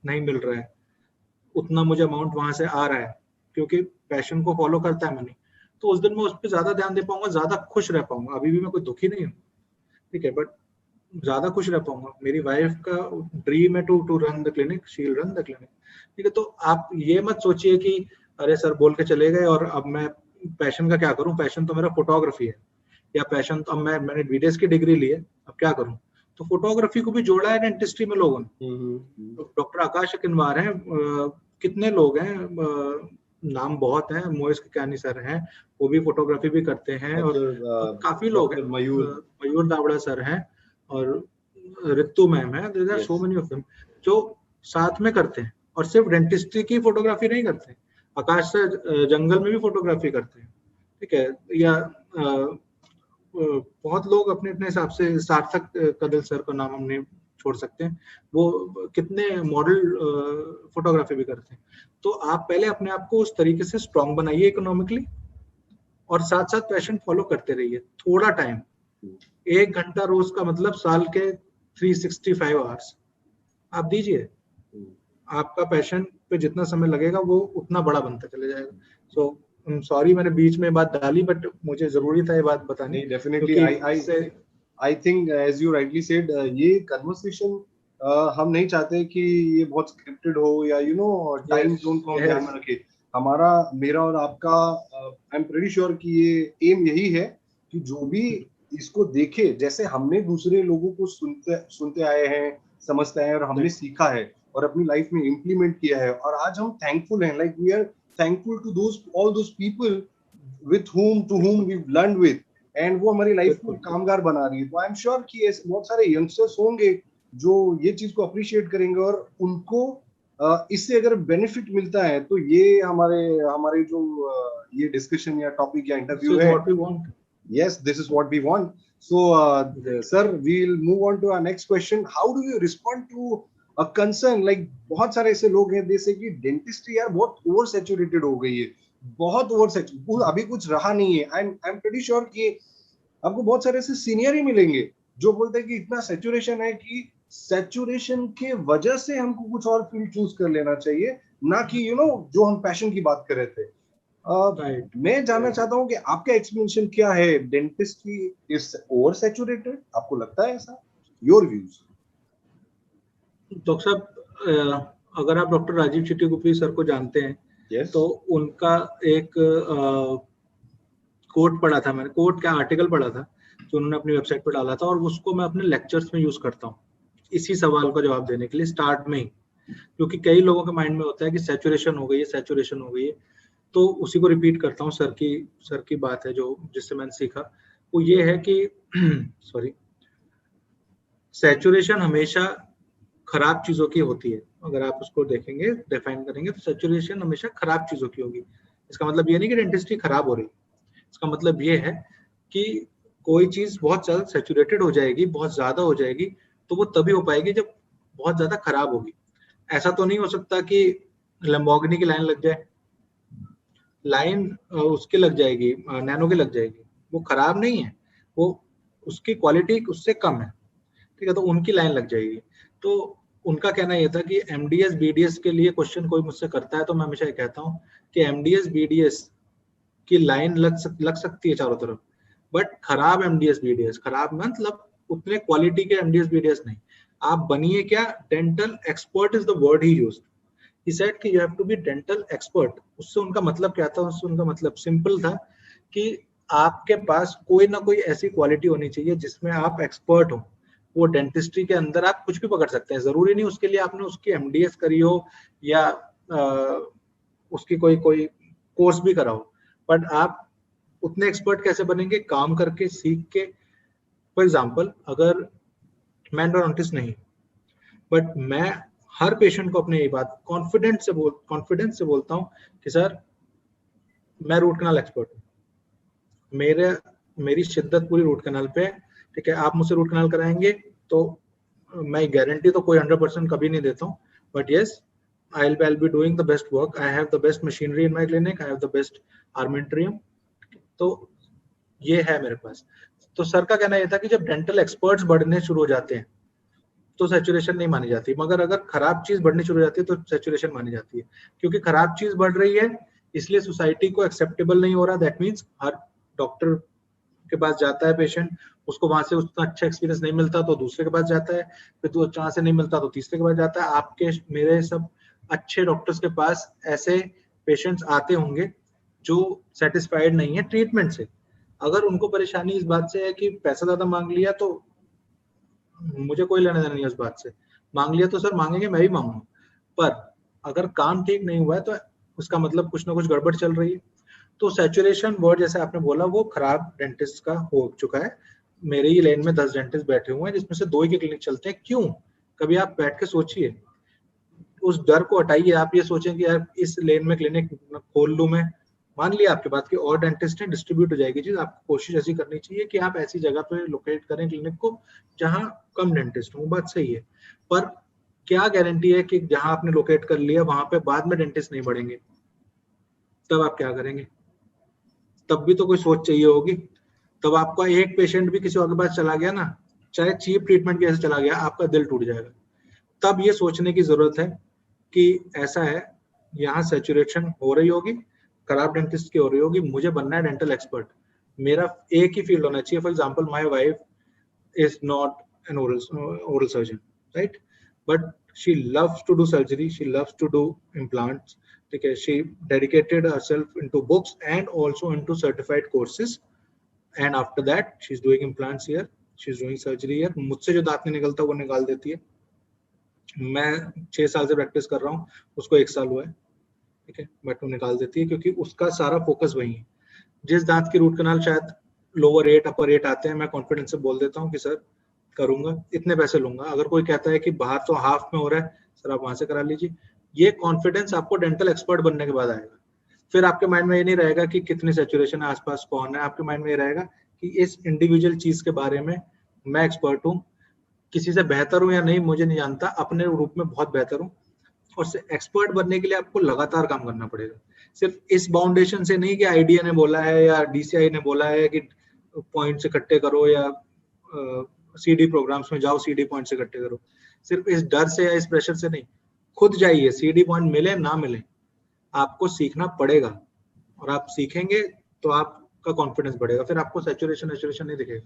नहीं मिल रहा है, उतना मुझे अमाउंट वहां से आ रहा है क्योंकि पैशन को फॉलो करता है मनी, तो उस दिन मैं उस पर ज्यादा ध्यान दे पाऊंगा, ज्यादा खुश रह पाऊंगा। अभी भी मैं कोई दुखी नहीं हूँ, ठीक है, बट ज्यादा खुश रह पाऊंगा। मेरी वाइफ का ड्रीम है to run the clinic, she will run the clinic. ठीक है, तो आप ये मत सोचिए कि अरे सर बोल के चले गए और अब मैं पैशन का क्या करूं, पैशन तो मेरा फोटोग्राफी है, या पैशन तो अब मैंने बीडेस की डिग्री ली है, अब क्या करूं। तो फोटोग्राफी को भी जोड़ा है डेंटिस्ट्री में लोगों ने। डॉक्टर आकाश किनवार हैं, कितने लोग हैं, नाम बहुत हैं, मोइस किकानी सर हैं, वो भी फोटोग्राफी भी करते हैं, और काफी लोग हैं, मयूर दावड़ा सर हैं, और रितु मैम है, there are so many of them जो साथ में करते हैं और सिर्फ डेंटिस्ट्री की फोटोग्राफी नहीं करते। आकाश सर जंगल में भी फोटोग्राफी करते हैं, ठीक है, या बहुत लोग अपने अपने हिसाब से, सार्थक कदल सर का नाम हमने छोड़ सकते हैं, वो कितने मॉडल फोटोग्राफी भी करते हैं। तो आप पहले अपने आप को उस तरीके से स्ट्रांग बनाइए इकोनॉमिकली, और साथ साथ पैशन फॉलो करते रहिए। थोड़ा टाइम, 1 घंटा रोज का मतलब साल के 365 आवर्स आप दीजिए, आपका पैशन पे जितना समय लगेगा वो उतना बड़ा बनता चले जाएगा। सो सॉरी मैंने बीच में बात डाली, बट मुझे जरूरी था ये बात बतानी। Definitely I think as you rightly said, ये कन्वर्सेशन हम नहीं चाहते कि ये बहुत स्क्रिप्टेड हो या टाइम जोन को हम ध्यान में रखें। हमारा, मेरा और आपका, आई एम प्रीटी श्योर कि ये एम यही है कि जो भी इसको देखे, जैसे हमने दूसरे लोगों को सुनते आए हैं, समझते आए हैं और हमने सीखा है और अपनी लाइफ में इम्प्लीमेंट किया है, और आज हम थैंकफुल हैं, like we are thankful to all those people with whom we've learned with, and वो हमारी लाइफ को कामगार बना रही है। तो आई एम श्योर कि ऐसे बहुत सारे यंगस्टर्स होंगे जो ये चीज को अप्रिशिएट करेंगे, और उनको इससे अगर बेनिफिट मिलता है तो ये हमारे जो ये डिस्कशन या टॉपिक या इंटरव्यू है, yes, this is what we want. So sir, we'll move on to our next question. How do you respond to a concern like बहुत सारे ऐसे लोग हैं जैसे कि डेंटिस्ट्री यार बहुत ओवर सैचुरेटेड हो गई है, बहुत ओवर सैचुरेटेड, अभी कुछ रहा नहीं है। आई एम प्रीटी श्योर कि आपको बहुत सारे ऐसे सीनियर ही मिलेंगे जो बोलते हैं कि इतना सैचुरेशन है कि सैचुरेशन के वजह से हमको कुछ और फील्ड चूज कर लेना चाहिए, ना कि जो हम पैशन की बात कर रहे थे। मैं जानना चाहता हूँ कि आपका एक्सप्लेनेशन क्या है, डेंटिस्ट्री इज ओवर सैचुरेटेड, आपको लगता है ऐसा? Your views. डॉक्टर साहब, अगर आप डॉक्टर राजीव चिट्टीगुप्पी सर को जानते हैं, तो उनका एक कोट पढ़ा था मैंने, कोट क्या आर्टिकल पढ़ा था जो उन्होंने अपनी वेबसाइट पर डाला था, और उसको मैं अपने लेक्चर्स में यूज करता हूँ इसी सवाल का जवाब देने के लिए स्टार्ट में ही, क्योंकि कई लोगों के माइंड में होता है कि सैचुरेशन हो गई है, सैचुरेशन हो गई है। तो उसी को रिपीट करता हूँ, सर की बात है जो जिससे मैंने सीखा, वो ये है कि सॉरी, सैचुरेशन हमेशा खराब चीजों की होती है। अगर आप उसको देखेंगे, डिफाइन करेंगे, तो सैचुरेशन हमेशा खराब चीजों की होगी। इसका मतलब ये नहीं कि डेंटिस्ट्री खराब हो रही, इसका मतलब ये है कि कोई चीज बहुत ज्यादा सैचुरेटेड हो जाएगी, बहुत ज्यादा हो जाएगी, तो वो तभी हो पाएगी जब बहुत ज्यादा खराब होगी। ऐसा तो नहीं हो सकता कि लैम्बोर्गिनी की लाइन लग जाए, लाइन उसके लग जाएगी, नैनो की लग जाएगी, वो खराब नहीं है, वो उसकी क्वालिटी उससे कम है, ठीक है, तो उनकी लाइन लग जाएगी। तो उनका कहना यह था कि एमडीएस बीडीएस के लिए क्वेश्चन कोई मुझसे करता है तो मैं हमेशा ये कहता हूँ कि एमडीएस बीडीएस की लाइन लग सकती है चारों तरफ, बट खराब एमडीएस बीडीएस, खराब मतलब उतने क्वालिटी के एमडीएस बीडीएस नहीं। आप बनिए क्या, dental expert is the word he used. he said कि you have to be dental expert। उससे उनका मतलब क्या था, उससे उनका मतलब सिंपल था कि आपके पास कोई ना कोई ऐसी क्वालिटी होनी चाहिए जिसमें आप एक्सपर्ट हो। वो डेंटिस्ट्री के अंदर आप कुछ भी पकड़ सकते हैं, जरूरी नहीं उसके लिए आपने उसकी एमडीएस करी हो या उसकी कोई कोई कोर्स भी करा हो, बट आप उतने एक्सपर्ट कैसे बनेंगे, काम करके सीख के। फॉर एग्जाम्पल, अगर मैं एंडोडोंटिस्ट नहीं, बट मैं हर पेशेंट को अपने ये बात कॉन्फिडेंस से बोलता हूँ कि सर मैं रूट कनाल एक्सपर्ट हूँ, मेरी शिद्दत पूरी रूट कनाल पे है, ठीक है, आप मुझसे रूट कनाल कराएंगे तो मैं गारंटी तो कोई 100% कभी नहीं देता हूँ, but yes I'll be doing the best work, I have the best machinery in my clinic, I have the best armamentarium, तो ये है मेरे पास। तो सर का कहना यह था कि जब डेंटल एक्सपर्ट्स बढ़ने शुरू हो जाते हैं तो सैचुरेशन नहीं मानी जाती, मगर अगर खराब चीज बढ़नी शुरू हो जाती है तो सैचुरेशन मानी जाती है। क्योंकि खराब चीज बढ़ रही है इसलिए सोसाइटी को एक्सेप्टेबल नहीं हो रहा, दैट मीन्स हर डॉक्टर के पास जाता है पेशेंट, उसको वहां से उतना अच्छा एक्सपीरियंस नहीं मिलता तो दूसरे के पास जाता है, फिर तो जहाँ से नहीं मिलता तो तीसरे के पास जाता है। आपके मेरे सब अच्छे डॉक्टर्स के पास ऐसे पेशेंट्स आते होंगे जो सेटिस्फाइड नहीं है ट्रीटमेंट से। अगर उनको परेशानी इस बात से है कि पैसा ज्यादा मांग लिया तो मुझे कोई लेना देना नहीं है उस बात से, मांग लिया तो सर मांगेंगे, मैं भी मांगूंगा, पर अगर काम ठीक नहीं हुआ है तो उसका मतलब कुछ ना कुछ गड़बड़ चल रही है। तो सैचुरेशन वर्ड जैसे आपने बोला वो खराब डेंटिस्ट का हो चुका है। मेरे ही लेन में 10 डेंटिस्ट बैठे हुए हैं जिसमें से 2 ही के क्लिनिक चलते हैं। क्यों? कभी आप बैठ के सोचिए, उस डर को हटाइए, आप ये सोचें कि यार इस लेन में क्लिनिक खोल लूं मैं, मान लिया आपके बात की और डेंटिस्ट है, डिस्ट्रीब्यूट हो जाएगी चीज। आपको कोशिश ऐसी करनी चाहिए कि आप ऐसी जगह पे लोकेट करें क्लिनिक को जहां कम डेंटिस्ट हो, बात सही है, पर क्या गारंटी है कि जहां आपने लोकेट कर लिया वहां पे बाद में डेंटिस्ट नहीं बढ़ेंगे, तब आप क्या करेंगे? तब भी तो कोई सोच चाहिए होगी। तब आपका एक पेशेंट भी किसी और के पास चला गया ना, चाहे चीप ट्रीटमेंट की वजह से चला गया, आपका दिल टूट जाएगा। तब ये सोचने की जरूरत है कि ऐसा है, यहाँ सैचुरेशन हो रही होगी, खराब डेंटिस्ट की हो रही होगी, मुझे बनना है डेंटल एक्सपर्ट, मेरा एक ही फील्ड होना चाहिए। For example, my wife is not an oral surgeon, right? But she loves to do surgery, she loves to do implants, okay? She dedicated herself into books and also into certified courses, and after that she's doing implants here, she's doing surgery here। मुझसे जो दांत नहीं निकलता वो निकाल देती है। मैं 6 साल से प्रैक्टिस कर रहा हूँ, उसको 1 साल हुआ है, ठीक है, बट वो निकाल देती है क्योंकि उसका सारा फोकस वही है। जिस दांत की रूट कनाल शायद लोअर 8 अपर 8 आते हैं, मैं कॉन्फिडेंस से बोल देता हूँ कि सर करूंगा, इतने पैसे लूंगा। अगर कोई कहता है कि बाहर तो हाफ में हो रहा है, सर आप वहां से करा लीजिए। ये कॉन्फिडेंस आपको डेंटल एक्सपर्ट बनने के बाद आएगा। फिर आपके माइंड में ये नहीं रहेगा कि कितनी सैचुरेशन है, आसपास कौन है, आपके माइंड में ये रहेगा कि इस इंडिविजुअल चीज के बारे में मैं एक्सपर्ट हूँ, किसी से बेहतर हूँ या नहीं मुझे नहीं जानता, अपने रूप में बहुत बेहतर हूँ। और एक्सपर्ट बनने के लिए आपको लगातार काम करना पड़ेगा, सिर्फ इस बाउंडेशन से नहीं कि आईडिया ने बोला है या डीसीआई ने बोला है कि पॉइंट्स इकट्ठे करो या सीडी प्रोग्राम्स में जाओ सीडी पॉइंट्स इकट्ठे करो, सिर्फ इस डर से या इस प्रेशर से नहीं। खुद जाइए, सीडी पॉइंट मिले ना मिले आपको सीखना पड़ेगा, और आप सीखेंगे तो आपका कॉन्फिडेंस बढ़ेगा। फिर आपको सैचुरेशन नहीं दिखेगा,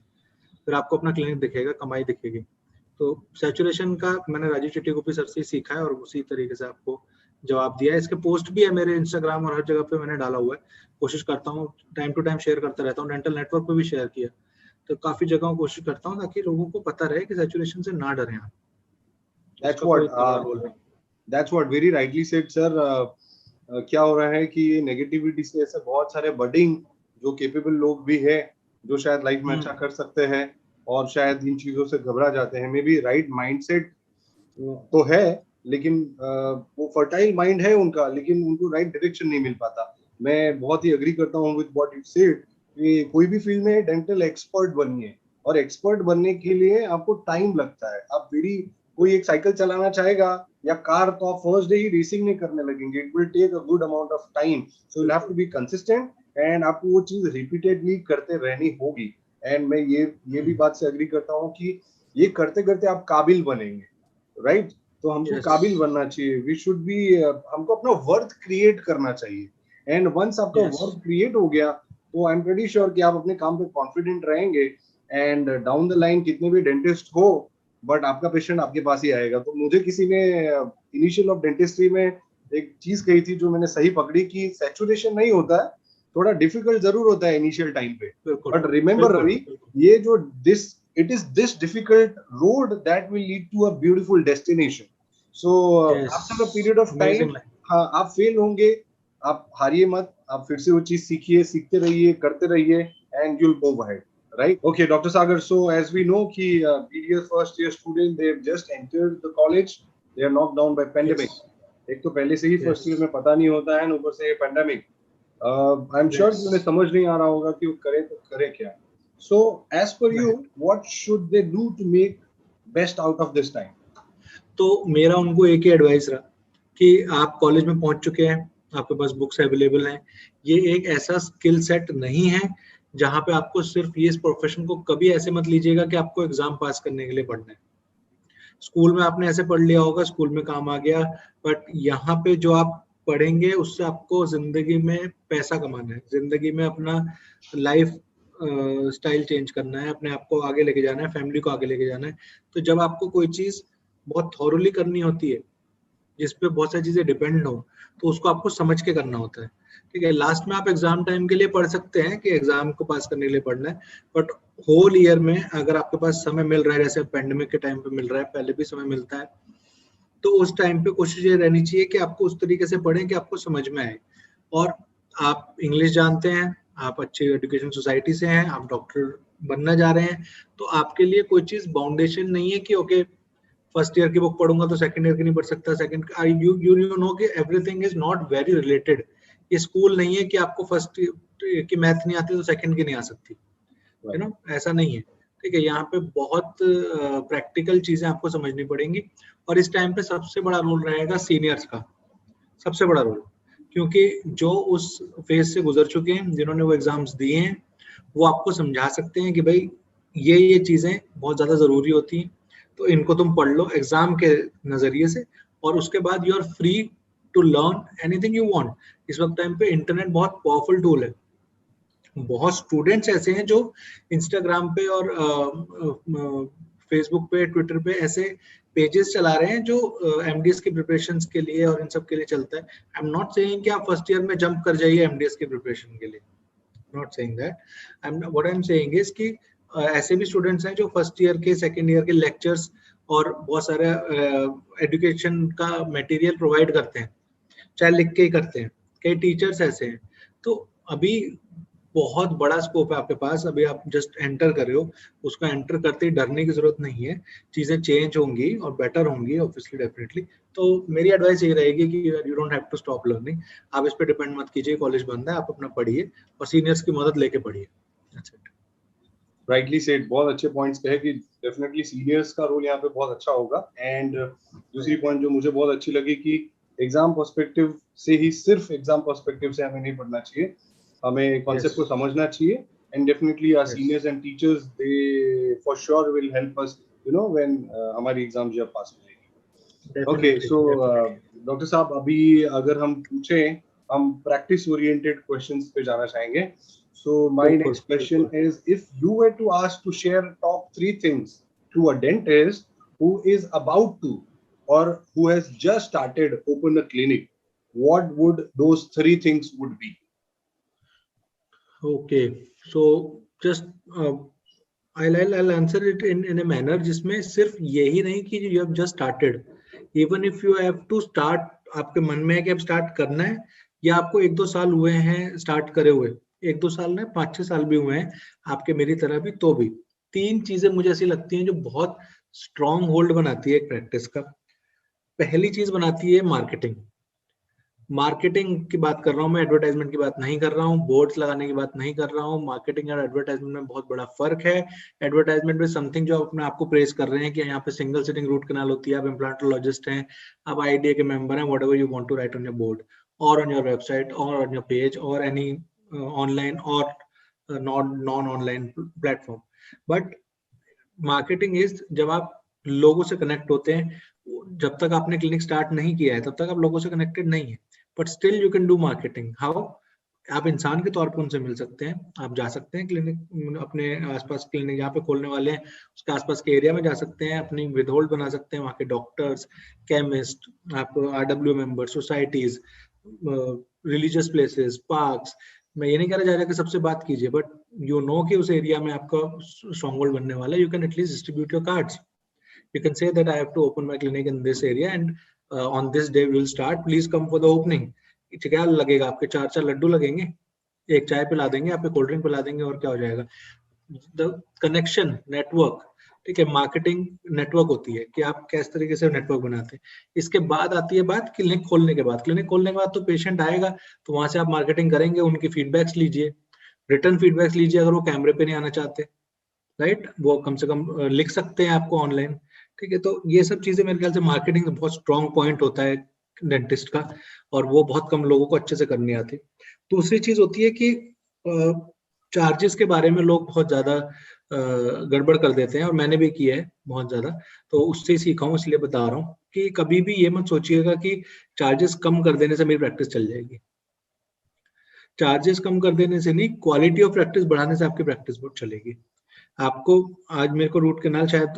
फिर आपको अपना क्लिनिक दिखेगा, कमाई दिखेगी। तो सैचुरेशन का मैंने राजीव चिट्टीगोपी सर से सीखा है और उसी तरीके से आपको जवाब दिया है। इसके पोस्ट भी है मेरे इंस्टाग्राम और हर जगह पे मैंने डाला हुआ है, कोशिश करता हूँ टाइम टू टाइम शेयर करता रहता हूँ, डेंटल नेटवर्क पे भी शेयर किया, तो काफी जगहों कोशिश करता हूँ ताकि लोगों को पता रहे कि सैचुरेशन से ना डरें आप। That's what very rightly said sir। क्या हो रहा है कि नेगेटिविटी से ऐसे बहुत सारे बडिंग जो केपेबल लोग भी हैं जो शायद लाइफ में अच्छा कर सकते हैं और शायद इन चीजों से घबरा जाते हैं। मे बी राइट माइंडसेट तो है, लेकिन वो फर्टाइल माइंड है उनका, लेकिन उनको राइट डायरेक्शन नहीं मिल पाता। मैं बहुत ही एग्री करता हूँ विद व्हाट यू सेड कि कोई भी फील्ड में डेंटल एक्सपर्ट बनिए, और एक्सपर्ट बनने के लिए आपको टाइम लगता है। आप मेरी कोई एक साइकिल चलाना चाहेगा या कार, तो आप फर्स्ट डे ही रेसिंग नहीं करने लगेंगे। It will take a good amount of time, so you have to be consistent, and आपको वो चीज रिपीटेडली करते रहनी होगी। एंड मैं ये भी बात से एग्री करता हूँ कि ये करते करते आप काबिल बनेंगे, राइट? तो हमको काबिल बनना चाहिए, वी शुड बी, हमको अपना वर्थ क्रिएट करना चाहिए। एंड वंस आपका वर्थ क्रिएट हो गया, तो आई एम प्रीटी श्योर कि आप अपने काम पे कॉन्फिडेंट रहेंगे। एंड डाउन द लाइन कितने भी डेंटिस्ट हो, बट आपका पेशेंट आपके पास ही आएगा। तो मुझे किसी ने इनिशियल ऑफ डेंटिस्ट्री में एक चीज कही थी जो मैंने सही पकड़ी, कि सैचुरेशन नहीं होता है, थोड़ा डिफिकल्ट जरूर होता है इनिशियल टाइम पे, बट रिमेंबर रवि, ये जो this it is this difficult road that will lead to a beautiful destination. So after a period of time, हाँ, आप फेल होंगे, आप हारिए मत, आप फिर से वो चीज सीखिए, सीखते रहिए, करते रहिए, and you'll move ahead, right? Okay, Dr. Sagar, so as we know कि BDS first year student, they've just entered the college, they are knocked down by pandemic. एक तो पहले से ही फर्स्ट ईयर में पता नहीं होता है, ऊपर से पैंडेमिक। आई एम श्योर कि उन्हें समझ नहीं आ रहा होगा कि वो करें तो करें क्या। So as per you, what should they do to make best out of this time? तो मेरा उनको एक ही एडवाइस रहा कि आप कॉलेज में पहुंच चुके हैं, आपके पास बुक्स अवेलेबल हैं, ये एक ऐसा स्किल सेट नहीं है जहां पे आपको सिर्फ ये, इस प्रोफेशन को कभी ऐसे मत लीजिएगा कि आपको एग्जाम पास करने के लिए पढ़ना है। स्कूल में आपने ऐसे पढ़ लिया होगा, स्कूल में काम आ गया, बट यहाँ पे जो आप पढ़ेंगे उससे आपको जिंदगी में पैसा कमाना है, जिंदगी में अपना लाइफ स्टाइल चेंज करना है, अपने आप को आगे लेके जाना है, फैमिली को आगे लेके जाना है। तो जब आपको कोई चीज बहुत थॉरोली करनी होती है, जिसपे बहुत सारी चीजें डिपेंड हो, तो उसको आपको समझ के करना होता है। ठीक है, लास्ट में आप एग्जाम टाइम के लिए पढ़ सकते हैं कि एग्जाम को पास करने के लिए पढ़ना है, बट होल ईयर में अगर आपके पास समय मिल रहा है, जैसे पेंडेमिक के टाइम पे मिल रहा है, पहले भी समय मिलता है, तो उस टाइम पे कोशिश ये रहनी चाहिए कि आपको उस तरीके से पढ़ें कि आपको समझ में आए। और आप इंग्लिश जानते हैं, आप अच्छी एजुकेशन सोसाइटी से हैं, आप डॉक्टर बनना जा रहे हैं, तो आपके लिए कोई चीज बाउंडेशन नहीं है कि ओके फर्स्ट ईयर की बुक पढ़ूंगा तो सेकंड ईयर की नहीं पढ़ सकता। सेकंड यू नो कि everything is not very related. ये स्कूल नहीं है कि आपको फर्स्ट की मैथ नहीं आती तो सेकंड की नहीं आ सकती, यू नो, ऐसा नहीं है। ठीक है, यहाँ पे बहुत प्रैक्टिकल चीजें आपको समझनी पड़ेंगी, और इस टाइम पे सबसे बड़ा रोल रहेगा सीनियर्स का, सबसे बड़ा रोल, क्योंकि जो उस फेज से गुजर चुके हैं, जिन्होंने वो एग्जाम्स दिए हैं, वो आपको समझा सकते हैं कि भाई ये चीजें बहुत ज्यादा जरूरी होती हैं, तो इनको तुम पढ़ लो एग्जाम के नजरिए से, और उसके बाद you are free to learn anything you want. इस वक्त टाइम पे इंटरनेट बहुत पावरफुल टूल है। बहुत स्टूडेंट्स ऐसे हैं जो इंस्टाग्राम पे और फेसबुक पे, ट्विटर पे ऐसे पेजेस चला रहे हैं जो एमडीएस की प्रिपरेशन के लिए और इन सब के लिए चलता है। आई एम नॉट सेइंग कि आप फर्स्ट ईयर में जंप कर जाइए एमडीएस की प्रिपरेशन के लिए, not saying that. What I am saying is कि ऐसे भी स्टूडेंट्स हैं जो फर्स्ट ईयर के, सेकंड ईयर के लेक्चर्स और बहुत सारे एजुकेशन का मटेरियल प्रोवाइड करते हैं, चाहे लिख के ही करते हैं, कई टीचर्स ऐसे हैं। तो अभी बहुत बड़ा स्कोप है आपके पास, अभी आप जस्ट एंटर कर रहे हो, उसको एंटर करते ही डरने की जरूरत नहीं है, चीजें चेंज होंगी और बेटर होंगी ऑब्वियसली, डेफिनेटली। तो मेरी एडवाइस ये रहेगी कि you don't have to stop learning, आप इस पे डिपेंड मत कीजिए, कॉलेज बंद है, आप अपना पढ़िए और सीनियर्स की मदद लेके पढ़िए। राइटली सेड, बहुत अच्छे पॉइंट्स कहे कि डेफिनेटली सीनियर्स का रोल यहाँ पे बहुत अच्छा होगा। एंड दूसरी पॉइंट जो मुझे बहुत अच्छी लगी कि एग्जाम पर्सपेक्टिव से ही, सिर्फ एग्जाम पर्सपेक्टिव से हमें नहीं पढ़ना चाहिए, हमें कॉन्सेप्ट को समझना चाहिए। And definitely our seniors and teachers, they for sure will help us, you know, when हमारी एग्जाम जब पास हो जाएगी। ओके, सो डॉक्टर साहब, अभी अगर हम पूछें, हम प्रैक्टिस ओरिएंटेड क्वेश्चंस पे जाना चाहेंगे। So my next question is, if you were to ask to share top 3 things to a dentist who is about to, or who has just started open a clinic, what would those 3 things would be? Okay, so just I'll answer it in a manner जिसमें सिर्फ यही नहीं कि you have just started, even if you have to start, आपके मन में है कि अब स्टार्ट करना है, या आपको 1-2 साल हुए हैं स्टार्ट करे हुए, 1-2 साल नहीं 5-6 साल भी हुए हैं आपके, मेरी तरह भी, तो भी 3 चीजें मुझे ऐसी लगती हैं जो बहुत स्ट्रॉन्ग होल्ड बनाती है एक प्रैक्टिस का। पहली चीज बनाती है मार्केटिंग। मार्केटिंग की बात कर रहा हूँ मैं, एडवर्टाइजमेंट की बात नहीं कर रहा हूँ, बोर्ड्स लगाने की बात नहीं कर रहा हूँ। मार्केटिंग और एडवर्टाइजमेंट में बहुत बड़ा फर्क है। एडवर्टाइजमेंट में समथिंग जो अपने आपको प्रेस कर रहे हैं कि यहाँ पे सिंगल सिटिंग रूट कैनाल होती है, आप इम्प्लांटोलॉजिस्ट हैं, आप आईडीए के मेंबर हैं, whatever you want to write on your board और ऑन योर वेबसाइट और ऑन योर पेज और एनी ऑनलाइन और non online platform. But marketing is जब आप लोगों से कनेक्ट होते हैं, जब तक आपने क्लिनिक स्टार्ट नहीं किया है तब तक आप लोगों से कनेक्टेड नहीं है, but still you can do marketing. How? आप इंसान के तौर पर उनसे मिल सकते हैं, आप जा सकते हैं क्लिनिक, अपने आसपास क्लिनिक जहाँ पे खोलने वाले हैं उसके आसपास के एरिया में जा सकते हैं, अपनी विदहोल्ड बना सकते हैं, वहाँ के डॉक्टर्स, केमिस्ट, आप RW member, societies, religious places, parks. मैं ये नहीं कह रहा जा रहा कि सबसे बात कीजिए, बट यू नो कि उस एरिया में आपका स्ट्रॉन्ग होल्ड बनने वाला है, you can at least distribute your cards. You can say that I have to open my clinic in this area and on this day we will start. Please come for the opening. क्या लगेगा आपके? 4 लड्डू लगेंगे, एक चाय पिला देंगे, आपके cold drink पिला देंगे और क्या हो जाएगा? द कनेक्शन नेटवर्क, ठीक है, मार्केटिंग नेटवर्क होती है कि आप किस तरीके से नेटवर्क बनाते हैं। इसके बाद आती है बात क्लिनिक खोलने के बाद। क्लिनिक खोलने के बाद तो पेशेंट आएगा तो वहां से आप मार्केटिंग करेंगे, उनकी फीडबैक्स लीजिए, रिटर्न फीडबैक्स लीजिए। अगर वो कैमरे पे नहीं आना चाहते, राइट, वो कम से कम लिख सकते हैं आपको ऑनलाइन, ठीक है। तो ये सब चीजें मेरे ख्याल से मार्केटिंग का बहुत स्ट्रॉन्ग पॉइंट होता है डेंटिस्ट का, और वो बहुत कम लोगों को अच्छे से करनी आती। दूसरी चीज होती है कि चार्जेस के बारे में लोग बहुत ज्यादा गड़बड़ कर देते हैं, और मैंने भी किया है बहुत ज्यादा, तो उससे ही सीखा हूँ, इसलिए बता रहा हूँ कि कभी भी ये मत सोचिएगा कि चार्जेस कम कर देने से मेरी प्रैक्टिस चल जाएगी। चार्जेस कम कर देने से नहीं, क्वालिटी ऑफ प्रैक्टिस बढ़ाने से आपकी प्रैक्टिस बहुत चलेगी। आपको आज मेरे को रूट कैनाल शायद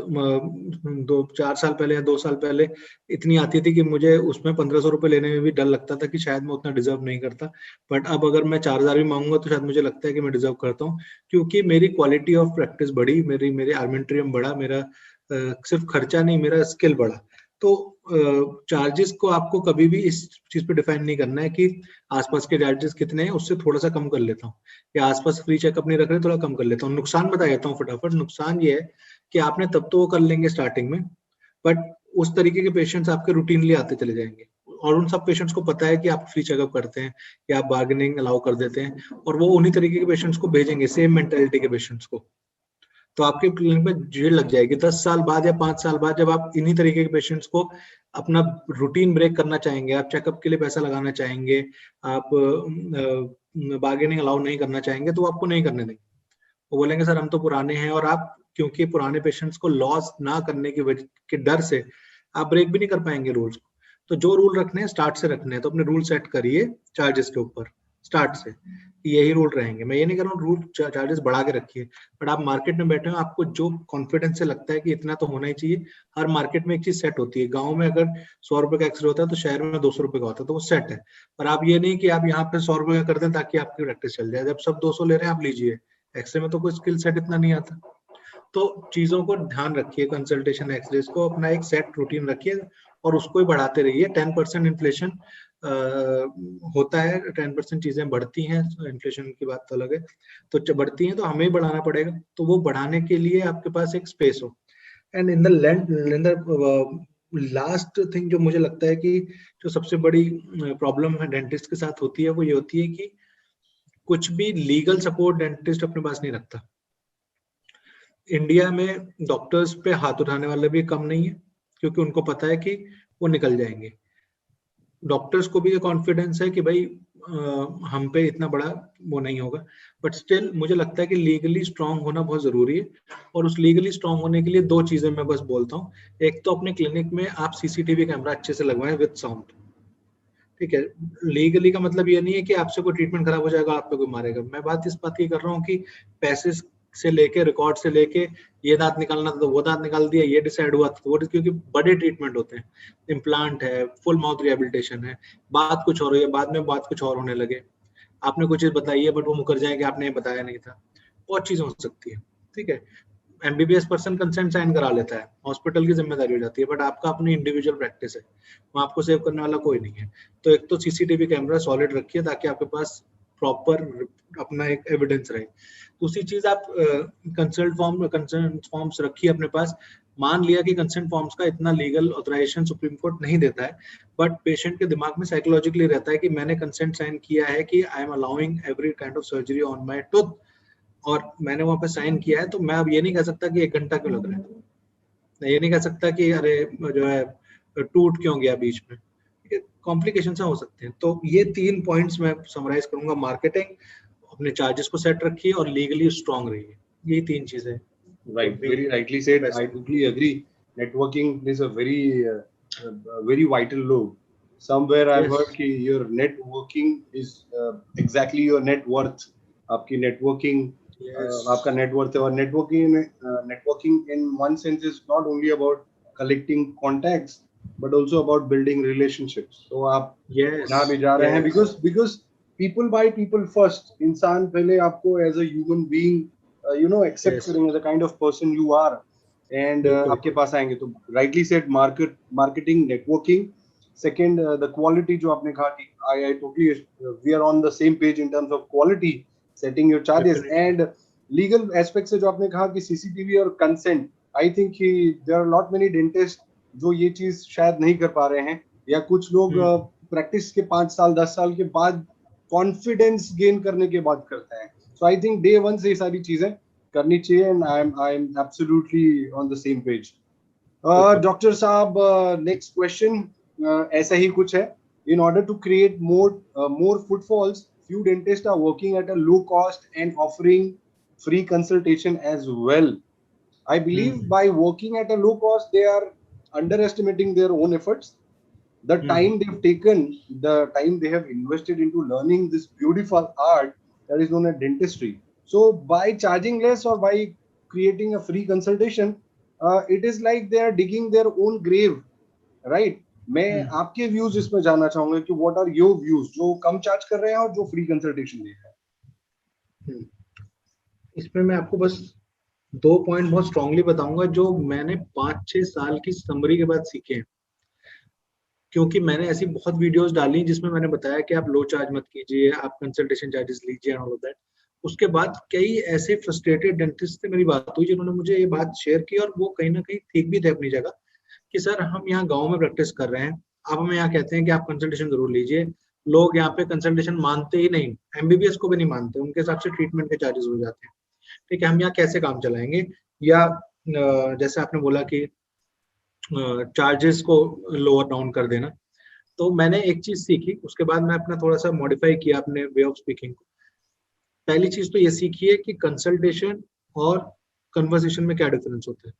4 साल पहले या 2 साल पहले इतनी आती थी कि मुझे उसमें 1500 रुपए लेने में भी डर लगता था कि शायद मैं उतना डिजर्व नहीं करता। बट अब अगर मैं 4000 भी मांगूंगा तो शायद मुझे लगता है कि मैं डिजर्व करता हूँ, क्योंकि मेरी क्वालिटी ऑफ प्रैक्टिस बढ़ी, मेरे आर्मेंट्रियम बढ़ा, मेरा सिर्फ खर्चा नहीं, मेरा स्किल बढ़ा। तो चार्जेस को आपको कभी भी इस चीज पे डिफाइन नहीं करना है कि आसपास के चार्जेस कितने हैं, उससे थोड़ा सा कम कर लेता हूँ, या आसपास फ्री चेकअप नहीं रख रहे, थोड़ा कम कर लेता हूँ। नुकसान बता देता हूँ फटाफट। नुकसान ये है कि आपने तब तो वो कर लेंगे स्टार्टिंग में, बट उस तरीके के पेशेंट्स आपके रूटीनली आते चले जाएंगे, और उन सब पेशेंट्स को पता है कि आप फ्री चेकअप करते हैं या आप बार्गेनिंग अलाउ कर देते हैं, और वो उन्हीं तरीके के पेशेंट्स को भेजेंगे, सेम मेंटेलिटी के पेशेंट्स को। तो आपके क्लिनिक में भीड़ लग जाएगी। 10 साल बाद या 5 साल बाद जब आप इन्हीं तरीके के पेशेंट्स को अपना रूटीन ब्रेक करना चाहेंगे, आप चेकअप के लिए पैसा लगाना चाहेंगे, आप बार्गेनिंग अलाउ नहीं करना चाहेंगे, तो वो आपको नहीं करने देंगे। वो बोलेंगे सर हम तो पुराने हैं, और आप क्योंकि पुराने पेशेंट्स को लॉस ना करने की वजह के डर से आप ब्रेक भी नहीं कर पाएंगे रूल्स को। तो जो रूल रखने हैं स्टार्ट से रखने हैं, तो अपने रूल सेट करिए चार्जेस के ऊपर स्टार्ट से, यही रूल रहेंगे। मैं ये नहीं कर रहा हूँ रूल चार्जेस बढ़ा के रखिए, बट आप मार्केट में बैठे हो, आपको जो कॉन्फिडेंस से लगता है कि इतना तो होना ही चाहिए। हर मार्केट में एक चीज सेट होती है। गांव में अगर 100 रुपए का एक्सरे होता है तो शहर में 200 रुपए का होता है, तो वो सेट है। पर आप ये नहीं कि आप यहाँ पे 100 रुपए का कर दें ताकि आपकी प्रैक्टिस चल जाए। जब सब 200 ले रहे हैं आप लीजिए, एक्सरे में तो कोई स्किल सेट इतना नहीं आता। तो चीजों को ध्यान रखिए, कंसल्टेशन एक्सरेस को अपना एक सेट रूटीन रखिए और उसको ही बढ़ाते रहिए। 10% इन्फ्लेशन होता है, 10% चीजें बढ़ती हैं, इन्फ्लेशन की बात तो अलग है, तो बढ़ती हैं तो हमें ही बढ़ाना पड़ेगा। तो वो बढ़ाने के लिए आपके पास एक स्पेस हो। And in the last thing जो मुझे लगता है कि जो सबसे बड़ी प्रॉब्लम है डेंटिस्ट के साथ होती है, वो ये होती है कि कुछ भी लीगल सपोर्ट डेंटिस्ट अपने पास नहीं रखता। इंडिया में डॉक्टर्स पे हाथ उठाने वाले भी कम नहीं है, क्योंकि उनको पता है कि वो निकल जाएंगे। डॉक्टर्स को भी ये कॉन्फिडेंस है कि भाई हम पे इतना बड़ा वो नहीं होगा। बट स्टिल मुझे लगता है कि लीगली स्ट्रांग होना बहुत जरूरी है, और उस लीगली स्ट्रांग होने के लिए 2 चीजें मैं बस बोलता हूँ। एक तो अपने क्लिनिक में आप सीसीटीवी कैमरा अच्छे से लगवाएं विद साउंड, ठीक है। लीगली का मतलब ये नहीं है कि आपसे कोई ट्रीटमेंट खराब हो जाएगा, आप पे कोई मारेगा। मैं इस बात की कर रहा हूँ कि पैसे से लेके, रिकॉर्ड से लेके, ये दांत निकालना था तो वो दांत निकाल दिया, ये डिसाइड हुआ तो वो, क्योंकि बड़े ट्रीटमेंट होते हैं, इम्प्लांट है, फुल माउथ रिहेबिलिटेशन है, बात कुछ और हुई है, बाद में बात कुछ और होने लगे, आपने कुछ चीज बताई है बट वो मुकर जाए कि आपने बताया नहीं था। बहुत चीज हो सकती है, ठीक है। एमबीबीएस पर्सन कंसेंट साइन करा लेता है, हॉस्पिटल की जिम्मेदारी हो जाती है, बट आपका अपनी इंडिविजुअल प्रैक्टिस है, वहाँ आपको सेव करने वाला कोई नहीं है। तो एक तो सीसीटीवी कैमरा सॉलिड रखिए ताकि आपके पास प्रॉपर अपना एक एविडेंस रहे। दूसरी चीज, आप कंसल्ट फॉर्म्स रखिए अपने पास, मान लिया कि कंसेंट फॉर्म्स का इतना लीगल ऑथराइजेशन सुप्रीम कोर्ट नहीं देता है, बट पेशेंट के दिमाग में साइकोलॉजिकली रहता है कि मैंने कंसेंट साइन किया है कि I am allowing every kind of surgery on my tooth, और मैंने वहां पे साइन किया है, तो मैं अब ये नहीं कह सकता कि 1 घंटा क्यों लग रहा है, मैं ये नहीं कह सकता कि अरे जो है टूट क्यों गया बीच में, कॉम्प्लिकेशन हो सकते हैं। तो ये 3 पॉइंट्स मैं समराइज करूंगा, मार्केटिंग, अपने चार्जेस को सेट रखिए और लीगली स्ट्रांग रहिए, ये 3 चीजें। Right, very rightly said. I totally agree. Networking plays a very vital role. Somewhere I've heard कि your networking is exactly your net worth. आपकी networking, आपका net worth है, और networking in one sense is not only about collecting contacts, but also about building relationships. So आप जहाँ भी जा रहे हैं, because people by people first. इंसान पहले आपको as a human being accept करेंगे the kind of person you are, and आपके पास आएंगे। तो rightly said, marketing, networking. Second, the quality जो आपने कहा कि I totally we are on the same page in terms of quality, setting your charges. And legal aspects से जो आपने कहा कि CCTV और consent, I think कि there are not many dentists जो ये चीज शायद नहीं कर पा रहे हैं, या कुछ लोग प्रैक्टिस के 5 साल 10 साल के बाद कॉन्फिडेंस गेन करने के बाद करते हैं। So I think day one से ये सारी चीजें करनी चाहिए, and I'm absolutely on the same page. Doctor साहब, next question ऐसा ही कुछ है। In order to create more footfalls, few dentists are working at a low cost and offering free consultation as well. I believe by working at a low cost, they are underestimating their own efforts. The time they've taken, the time they have invested into learning this beautiful art that is known as dentistry. So by charging less or by creating a free consultation, it is like they are digging their own grave, right? मैं आपके views इसमें जानना चाहूंगा कि what are your views, जो कम charge कर रहे हैं और जो फ्री कंसल्टेशन दे रहे हैं। इसमें मैं आपको बस 2 पॉइंट बहुत स्ट्रांगली बताऊंगा जो मैंने 5-6 साल की समरी के बाद सीखे हैं, क्योंकि मैंने ऐसी बहुत वीडियोस डाली जिसमें मैंने बताया कि आप लो चार्ज मत कीजिए, आप कंसल्टेशन चार्जेस लीजिए एंड ऑल ऑफ दैट। उसके बाद कई ऐसे फ्रस्ट्रेटेड डेंटिस्ट से मेरी बात हुई जिन्होंने मुझे ये बात शेयर की, और वो कहीं ना कहीं ठीक भी थे अपनी जगह, कि सर हम यहाँ गाँव में प्रैक्टिस कर रहे हैं, आप हमें यहाँ कहते हैं कि आप कंसल्टेशन जरूर लीजिए, लोग यहाँ पे कंसल्टेशन मानते ही नहीं, MBBS को भी नहीं मानते, उनके हिसाब से ट्रीटमेंट के चार्जेस हो जाते हैं। ठीक है, हम यहाँ कैसे काम चलाएंगे? या जैसे आपने बोला कि चार्जेस को लोअर डाउन कर देना, तो मैंने एक चीज सीखी, उसके बाद मैं अपना थोड़ा सा मॉडिफाई किया अपने वे ऑफ स्पीकिंग को। पहली चीज तो ये सीखी है कि कंसल्टेशन और कन्वर्सेशन में क्या डिफरेंस होता है।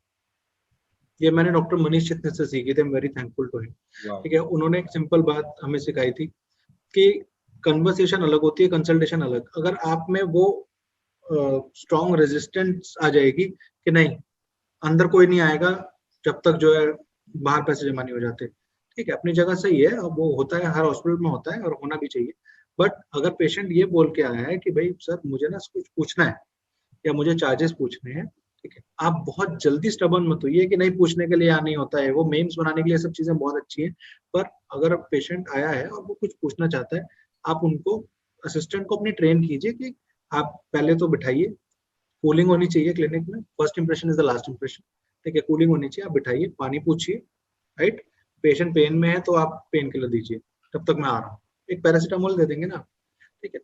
ये मैंने डॉक्टर मनीष चितने से सीखी थी, I am very thankful to him. ठीक है, उन्होंने एक सिंपल बात हमें सिखाई थी कि कन्वर्सेशन अलग होती है, कंसल्टेशन अलग। अगर आप में वो स्ट्रॉन्ग रेजिस्टेंस आ जाएगी कि नहीं, अंदर कोई नहीं आएगा जब तक जो है बाहर पैसे जमा नहीं हो जाते, ठीक है, अपनी जगह सही है, अब वो होता है, हर हॉस्पिटल में होता है और होना भी चाहिए। बट अगर पेशेंट ये बोल के आया है कि भाई सर मुझे ना कुछ पूछना है या मुझे चार्जेस पूछने हैं, ठीक है, आप बहुत जल्दी स्टबर्न मत होइए कि नहीं पूछने के लिए नहीं होता है, वो मेम्स बनाने के लिए सब चीजें बहुत अच्छी है, पर अगर पेशेंट आया है और वो कुछ पूछना चाहता है, आप उनको, असिस्टेंट को अपनी ट्रेन कीजिए कि आप पहले तो बिठाइए, कूलिंग होनी चाहिए क्लिनिक में, first impression is the last impression, ठीक है, कूलिंग होनी चाहिए, आप बिठाइए, पानी पूछिए, राइट, पेशेंट पेन में है तो आप पेन किलर दीजिए, तब तक मैं आ रहा हूँ, एक पैरासीटामोल दे देंगे ना, ठीक है।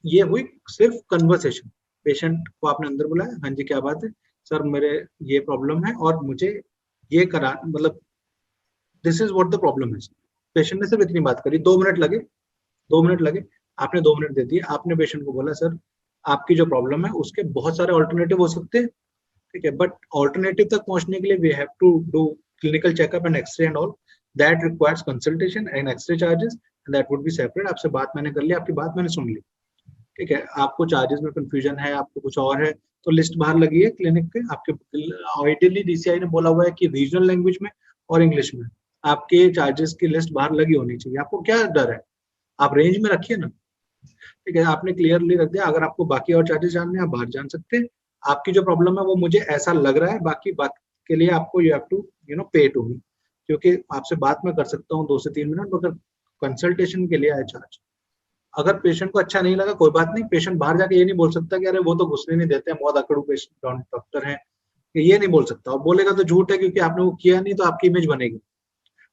ये हुई सिर्फ कन्वर्सेशन। पेशेंट को आपने अंदर बुलाया, हाँ जी क्या बात है सर, मेरे ये प्रॉब्लम है और मुझे ये करा, मतलब this is what the problem is. Patient ने सिर्फ इतनी बात करी, 2 मिनट लगे, 2 मिनट लगे, आपने 2 मिनट दे दिए, आपने पेशेंट को बोला सर आपकी जो प्रॉब्लम है उसके बहुत सारे ऑल्टरनेटिव हो सकते हैं, ठीक है, बट ऑल्टरनेटिव तक पहुंचने के लिए we have to do clinical checkup and x-ray and all, that requires consultation and x-ray charges, and that would be separate. आपसे बात मैंने कर ली, आपकी बात मैंने सुन ली, ठीक है, आपको चार्जेस में कंफ्यूजन है, आपको कुछ और है, तो लिस्ट बाहर लगी है क्लिनिक पे आपके, आइडियली DCI ने बोला हुआ है कि रीजनल लैंग्वेज में और इंग्लिश में आपके चार्जेस की लिस्ट बाहर लगी होनी चाहिए। आपको क्या डर है, आप रेंज में रखिए ना, ठीक है, आपने क्लियरली रख दिया, अगर आपको बाकी और चार्जेस जानने हैं आप बाहर जान सकते हैं, आपकी जो प्रॉब्लम है वो मुझे ऐसा लग रहा है, बाकी बात के लिए आपको यू हैव टू पे टू मी, क्योंकि आपसे बात मैं कर सकता हूँ 2 से 3 मिनट, मगर कंसल्टेशन के लिए आई चार्ज। अगर पेशेंट को अच्छा नहीं लगा कोई बात नहीं, पेशेंट बाहर जाके ये नहीं बोल सकता कि अरे वो तो घुसने नहीं देते हैं, बहुत अकड़ू पेशेंट डॉक्टर हैं, ये नहीं बोल सकता, और बोलेगा तो झूठ है क्योंकि आपने वो किया नहीं, तो आपकी इमेज बनेगी।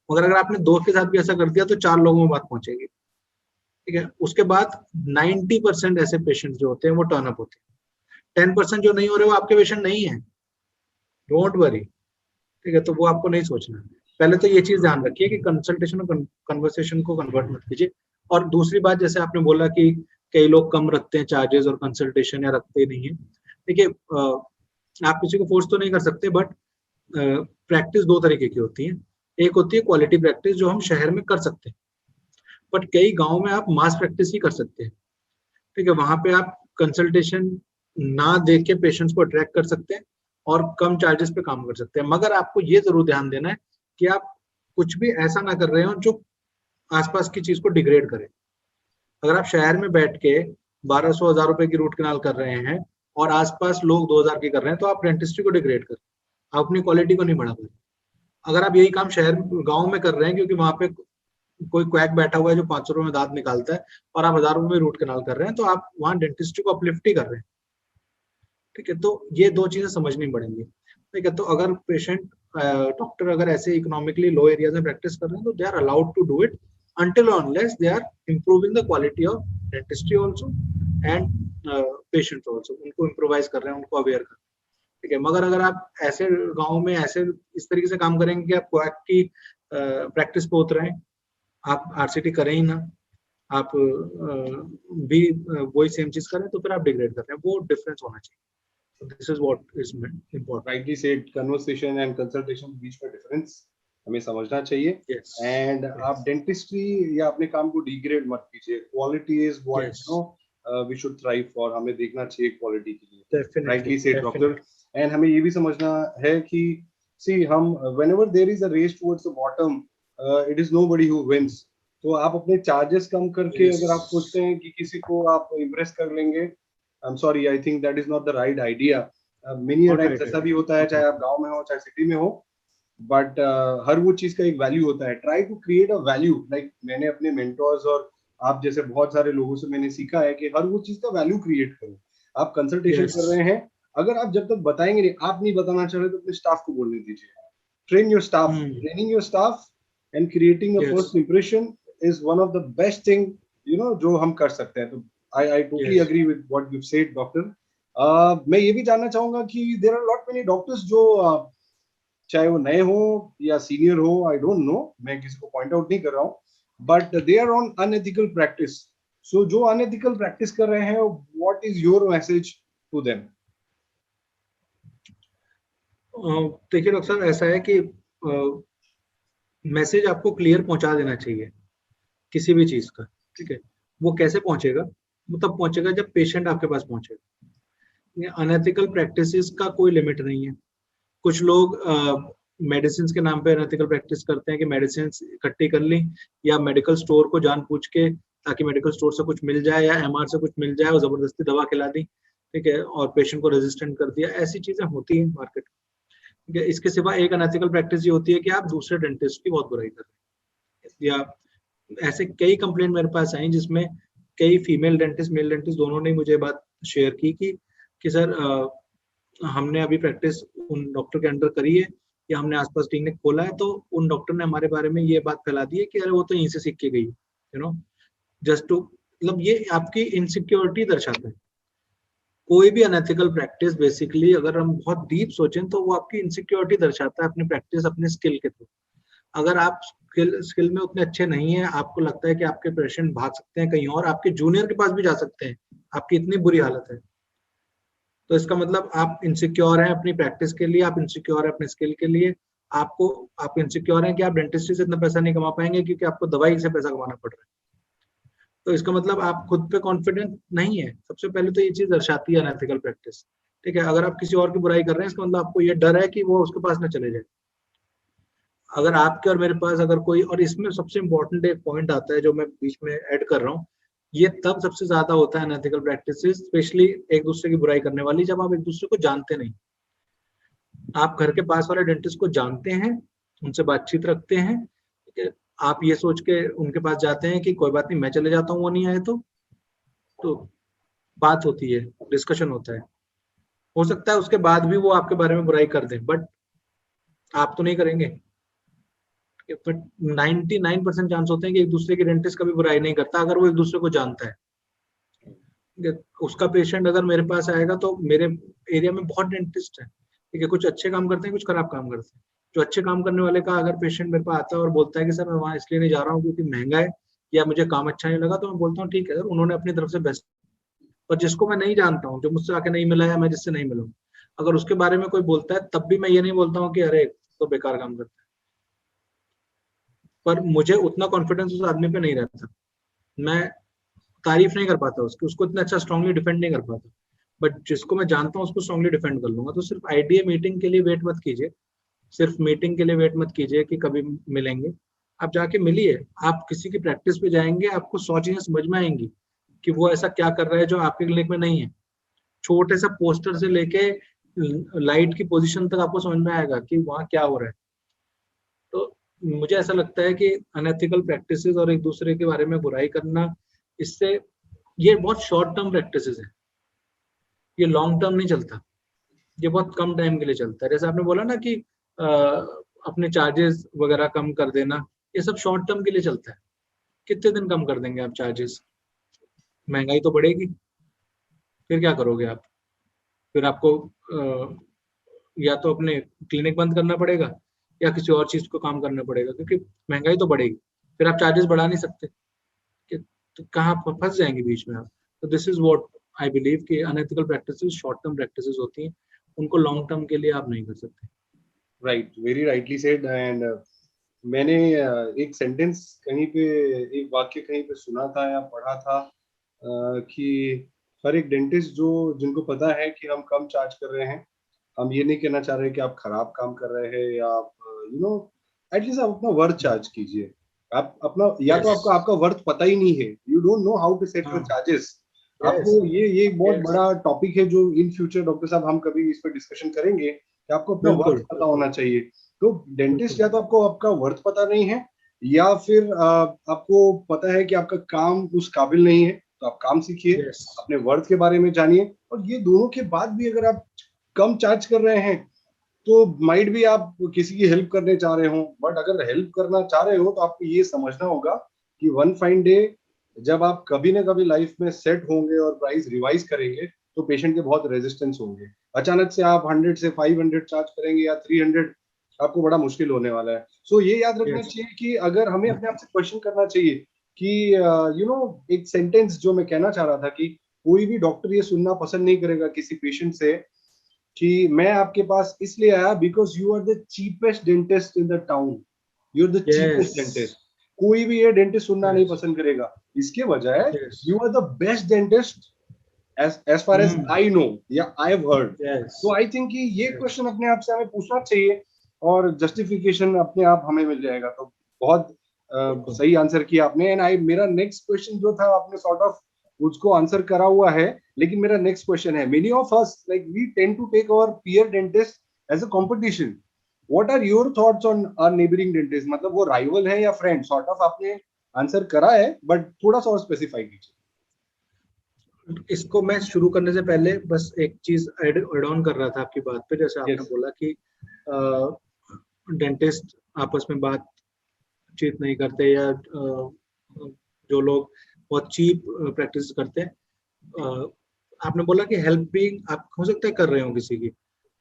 मगर अगर आपने दोस्त के साथ भी ऐसा कर दिया तो 4 लोगों में बात पहुंचेगी, ठीक है। उसके बाद 90% ऐसे पेशेंट जो होते हैं वो टर्न अप होते हैं। 10% जो नहीं हो रहे वो आपके पेशेंट नहीं है, डोंट वरी, ठीक है। तो वो आपको नहीं सोचना है। पहले तो ये चीज ध्यान रखिए कि कंसल्टेशन और कन्वर्सेशन को कन्वर्ट मत कीजिए। और दूसरी बात, जैसे आपने बोला कि कई लोग कम रखते हैं चार्जेस और कंसल्टेशन या रखते नहीं है, देखिए आप किसी को फोर्स तो नहीं कर सकते, बट प्रैक्टिस दो तरीके की होती है। एक होती है क्वालिटी प्रैक्टिस जो हम शहर में कर सकते हैं, बट कई गांव में आप मास प्रैक्टिस ही कर सकते हैं, ठीक है। वहां पे आप कंसल्टेशन ना देख के पेशेंट्स को अट्रैक्ट कर सकते हैं और कम चार्जेस पे काम कर सकते हैं। मगर आपको ये जरूर ध्यान देना है कि आप कुछ भी ऐसा ना कर रहे हो जो आसपास की चीज को डिग्रेड करे। अगर आप शहर में बैठ के 1200-1000 रुपए की रूट कनाल कर रहे हैं और आसपास लोग 2000 की कर रहे हैं, तो आप डेंटिस्ट्री को डिग्रेड कर, आप अपनी क्वालिटी को नहीं बढ़ा पा रहे। अगर आप यही काम शहर गांव में कर रहे हैं क्योंकि वहां पे कोई क्वैक बैठा हुआ है जो 500 रुपए में दांत निकालता है और आप 1000 रुपए में रूट कनाल कर रहे हैं, तो आप वहां डेंटिस्ट्री को अपलिफ्ट ही कर रहे हैं, ठीक है। तो ये दो चीजें समझनी पड़ेंगी, ठीक है। तो अगर पेशेंट डॉक्टर अगर ऐसे इकोनॉमिकली लो एरियाज में प्रैक्टिस कर रहे हैं तो they are allowed to do it until or unless they are improving the quality of dentistry also and patients also, उनको improvise कर रहे हैं, उनको अवेयर कर रहे हैं, ठीक है। मगर अगर आप ऐसे गांव में ऐसे इस तरीके से काम करेंगे कि आप क्वैक की प्रैक्टिस पे उतरे हैं, आप आरसीटी करें ही ना, आप भी वही सेम चीज करें, तो फिर आप डिग्रेड कर रहे हैं, वो डिफरेंस होना चाहिए। So this is what is important. Rightly said, conversation and consultation बीच में डिफरेंस हमें समझना चाहिए। Yes. And Yes. आप डेंटिस्ट्री या अपने काम को डिग्रेड मत कीजिए। Quality is what Yes. You know we should thrive for, हमें देखना चाहिए क्वालिटी के लिए। Definitely. Rightly said doctor. Definitely. And हमें ये भी समझना है कि सी हम whenever there is a race towards the bottom, it is nobody who wins. तो आप अपने चार्जेस कम करके Yes. अगर आप सोचते हैं कि किसी को आप इम्प्रेस कर लेंगे, I am sorry, I think that is not the right idea. Many Not times right ऐसा idea. भी होता है, चाहे आप गांव में हो चाहे सिटी में हो, बट हर वो चीज का एक वैल्यू होता है। Try to create a value. Like मैंने अपने मेंटोर्स और आप जैसे बहुत सारे लोगों से मैंने सीखा है कि हर वो चीज का वैल्यू क्रिएट करो। आप कंसल्टेशन Yes. कर रहे हैं, अगर आप जब तक बताएंगे नहीं, आप नहीं बताना चाह रहे तो अपने स्टाफ को बोलने दीजिए। Train your staff. Training your staff and creating a Yes. First impression is one of the best thing you know जो हम कर सकते हैं। तो I totally Yes. Agree with what you said doctor. मैं ये भी जानना चाहूंगा कि there are lot many doctors जो चाहे वो नए हो या सीनियर हो, आई डोंट नो, मैं किसी को पॉइंट आउट नहीं कर रहा हूँ, but they are on unethical practice. So जो अनएथिकल प्रैक्टिस कर रहे हैं, what is your message to them? देखिए डॉक्टर साहब, ऐसा है कि मैसेज आपको क्लियर पहुंचा देना चाहिए किसी भी चीज का, ठीक है। वो कैसे पहुंचेगा? वो तब पहुंचेगा जब पेशेंट आपके पास पहुंचेगा। अनएथिकल प्रैक्टिसेस का कोई लिमिट नहीं है। कुछ लोग मेडिसिन के नाम पे अनएथिकल प्रैक्टिस करते हैं कि मेडिसिन इकट्ठी कर ली, या मेडिकल स्टोर को जान पूछ के, ताकि मेडिकल स्टोर से कुछ मिल जाए या एमआर से कुछ मिल जाए, और जबरदस्ती दवा खिला दी, ठीक है, और पेशेंट को रेजिस्टेंट कर दिया। ऐसी चीजें होती हैं मार्केट में, ठीक है। इसके सिवा एक अनएथिकल प्रैक्टिस ये होती है कि आप दूसरे डेंटिस्ट की बहुत बुराई कर रहे हैं। या ऐसे कई कंप्लेंट मेरे पास आई जिसमें कई फीमेल डेंटिस्ट मेल डेंटिस्ट दोनों ने मुझे बात शेयर की कि सर हमने अभी प्रैक्टिस उन डॉक्टर के अंडर करी है या हमने आसपास क्लिनिक खोला है, तो उन डॉक्टर ने हमारे बारे में ये बात फैला दी है कि अरे वो तो यहीं से सीख के गई, यू नो, जस्ट टू, मतलब ये आपकी इनसिक्योरिटी दर्शाता है। कोई भी अनएथिकल प्रैक्टिस बेसिकली अगर हम बहुत डीप सोचें तो वो आपकी इनसिक्योरिटी दर्शाता है अपनी प्रैक्टिस, अपने स्किल के थ्रू। अगर आप स्किल में उतने अच्छे नहीं है, आपको लगता है कि आपके पेशेंट भाग सकते हैं कहीं और, आपके जूनियर के पास भी जा सकते हैं, आपकी इतनी बुरी हालत है, तो इसका मतलब आप इनसिक्योर हैं अपनी प्रैक्टिस के लिए, आप इनसिक्योर हैं अपने स्किल के लिए, आप इनसिक्योर हैं कि आप डेंटिस्ट्री से इतना पैसा नहीं कमा पाएंगे क्योंकि आपको दवाई से पैसा कमाना पड़ रहा है। तो इसका मतलब आप खुद पे कॉन्फिडेंट नहीं है। सबसे पहले तो ये चीज दर्शाती है अनएथिकल प्रैक्टिस, ठीक है। अगर आप किसी और की बुराई कर रहे हैं, इसका मतलब आपको ये डर है कि वो उसके पास ना चले जाए। अगर आपके और मेरे पास अगर कोई, और इसमें सबसे इंपॉर्टेंट एक पॉइंट आता है जो मैं बीच में ऐड कर रहा हूँ, ये तब सबसे ज्यादा होता है अनएथिकल प्रैक्टिसेस, स्पेशली एक दूसरे की बुराई करने वाली, जब आप एक दूसरे को जानते नहीं। आप घर के पास वाले डेंटिस्ट को जानते हैं, उनसे बातचीत रखते हैं, ठीक है, आप ये सोच के उनके पास जाते हैं कि कोई बात नहीं, मैं चले जाता हूँ, वो नहीं आए तो बात होती है, डिस्कशन होता है। हो सकता है उसके बाद भी वो आपके बारे में बुराई कर दें, बट आप तो नहीं करेंगे। बट 99% चांस होते हैं कि एक दूसरे के डेंटिस्ट कभी बुराई नहीं करता अगर वो एक दूसरे को जानता है। उसका पेशेंट अगर मेरे पास आएगा तो मेरे एरिया में बहुत डेंटिस्ट है, ठीक है, कुछ अच्छे काम करते हैं, कुछ खराब काम करते हैं। जो अच्छे काम करने वाले का अगर पेशेंट मेरे पास आता है और बोलता है कि सर मैं वहाँ इसलिए नहीं जा रहा हूँ क्योंकि महंगा है या मुझे काम अच्छा नहीं लगा, तो मैं बोलता हूँ ठीक है सर, उन्होंने अपनी तरफ से बेस्ट। और जिसको मैं नहीं जानता हूँ, जो मुझसे आके नहीं मिला या मैं जिससे नहीं मिला हूँ, अगर उसके बारे में कोई बोलता है तब भी मैं ये नहीं बोलता हूँ कि अरे तो बेकार काम करता है। पर मुझे उतना कॉन्फिडेंस उस आदमी पे नहीं रहता, मैं तारीफ नहीं कर पाता उसकी, उसको इतना अच्छा स्ट्रांगली डिफेंड नहीं कर पाता। बट जिसको मैं जानता हूँ उसको स्ट्रांगली डिफेंड कर लूंगा। तो सिर्फ आईडीए मीटिंग के लिए वेट मत कीजिए, सिर्फ मीटिंग के लिए वेट मत कीजिए कि कभी मिलेंगे। आप जाके मिलिए, आप किसी की प्रैक्टिस पे जाएंगे, आपको 100 चीजें समझ में आएंगी कि वो ऐसा क्या कर रहा है जो आपके क्लिनिक में नहीं है। छोटे सा पोस्टर से लेके लाइट की पोजीशन तक आपको समझ में आएगा कि वहाँ क्या हो रहा है। तो मुझे ऐसा लगता है कि अनएथिकल प्रैक्टिसेस और एक दूसरे के बारे में बुराई करना, इससे ये बहुत शॉर्ट टर्म प्रैक्टिसेस है, ये लॉन्ग टर्म नहीं चलता, ये बहुत कम टाइम के लिए चलता है। जैसे आपने बोला ना कि अपने चार्जेस वगैरह कम कर देना, ये सब शॉर्ट टर्म के लिए चलता है। कितने दिन कम कर देंगे आप चार्जेस, महंगाई तो बढ़ेगी, फिर क्या करोगे आप? फिर आपको या तो अपने क्लिनिक बंद करना पड़ेगा या किसी और चीज को काम करना पड़ेगा, क्योंकि महंगाई तो बढ़ेगी। फिर आप चार्जेस बढ़ा नहीं सकते कि, तो कहाँ फंस जाएंगे बीच में आप। तो this is what I believe कि unethical practices short term practices होती हैं, उनको लॉन्ग टर्म के लिए आप नहीं कर सकते। Right, very rightly said. And मैंने एक सेंटेंस कहीं पे, एक वाक्य कहीं पे सुना था या पढ़ा था कि हर एक डेंटिस्ट जो जिनको पता है कि हम कम चार्ज कर रहे हैं, हम ये नहीं कहना चाह रहे कि आप खराब काम कर रहे हैं या आप एटलीस्ट आप अपना वर्थ चार्ज कीजिए। आप अपना, या तो यस। आपको आपका वर्थ पता ही नहीं है, you don't know how to set your हाँ। चार्जेस। यस। आपको ये बहुत यस। बड़ा टॉपिक है जो इन फ्यूचर डॉक्टर साहब हम कभी इस पर डिस्कशन करेंगे कि आपको अपना वर्थ बिल्कुल। पता होना चाहिए। तो डेंटिस्ट बिल्कुल। या तो आपको आपका वर्थ पता नहीं है, या फिर आपको पता है कि आपका काम उस काबिल नहीं है, तो आप काम सीखिए, यस। अपने वर्थ के बारे में जानिए। और ये दोनों के बाद भी अगर आप कम चार्ज कर रहे हैं, तो माइट भी आप किसी की हेल्प करने चाह रहे हो, बट अगर हेल्प करना चाह रहे हो तो आपको ये समझना होगा कि वन फाइन डे जब आप कभी ना कभी लाइफ में सेट होंगे और प्राइस रिवाइज करेंगे, तो पेशेंट के बहुत रेजिस्टेंस होंगे। अचानक से आप 100 से 500 चार्ज करेंगे या 300, आपको बड़ा मुश्किल होने वाला है। सो ये याद रखना यस। चाहिए कि अगर हमें अपने आप से क्वेश्चन करना चाहिए कि एक सेंटेंस जो मैं कहना चाह रहा था कि कोई भी डॉक्टर ये सुनना पसंद नहीं करेगा किसी पेशेंट से कि मैं आपके पास इसलिए आया because you are the cheapest dentist in the town, you are the yes. Cheapest dentist. कोई भी ये डेंटिस्ट सुनना नहीं यस। पसंद करेगा, इसके बजाय yes. You are the best dentist as far as I know या I have heard। यस। तो आई थिंक कि ये यस। क्वेश्चन अपने आप से हमें पूछना चाहिए और जस्टिफिकेशन अपने आप हमें मिल जाएगा। तो बहुत बिल्कुल। सही आंसर किया आपने। एंड आई, मेरा नेक्स्ट क्वेश्चन जो था आपने सॉर्ट ऑफ उसको आंसर करा हुआ है, लेकिन मेरा नेक्स्ट क्वेश्चन है, many of us like we tend to take our peer dentist as a competition. What are your thoughts on our neighbouring dentist? मतलब वो राइवल है या फ्रेंड? सॉर्ट ऑफ आपने आंसर करा है, बट थोड़ा सा और स्पेसिफाई कीजिए। इसको मैं शुरू करने से पहले बस एक चीज एड ऑन कर रहा था आपकी बात पे। जैसे आपने यस। बोला कि डेंटिस्ट आपस में बातचीत नहीं करते या जो लोग बहुत चीप प्रैक्टिस करते हैं, आपने बोला कि हेल्पिंग आप हो सकता है कर रहे हो किसी की।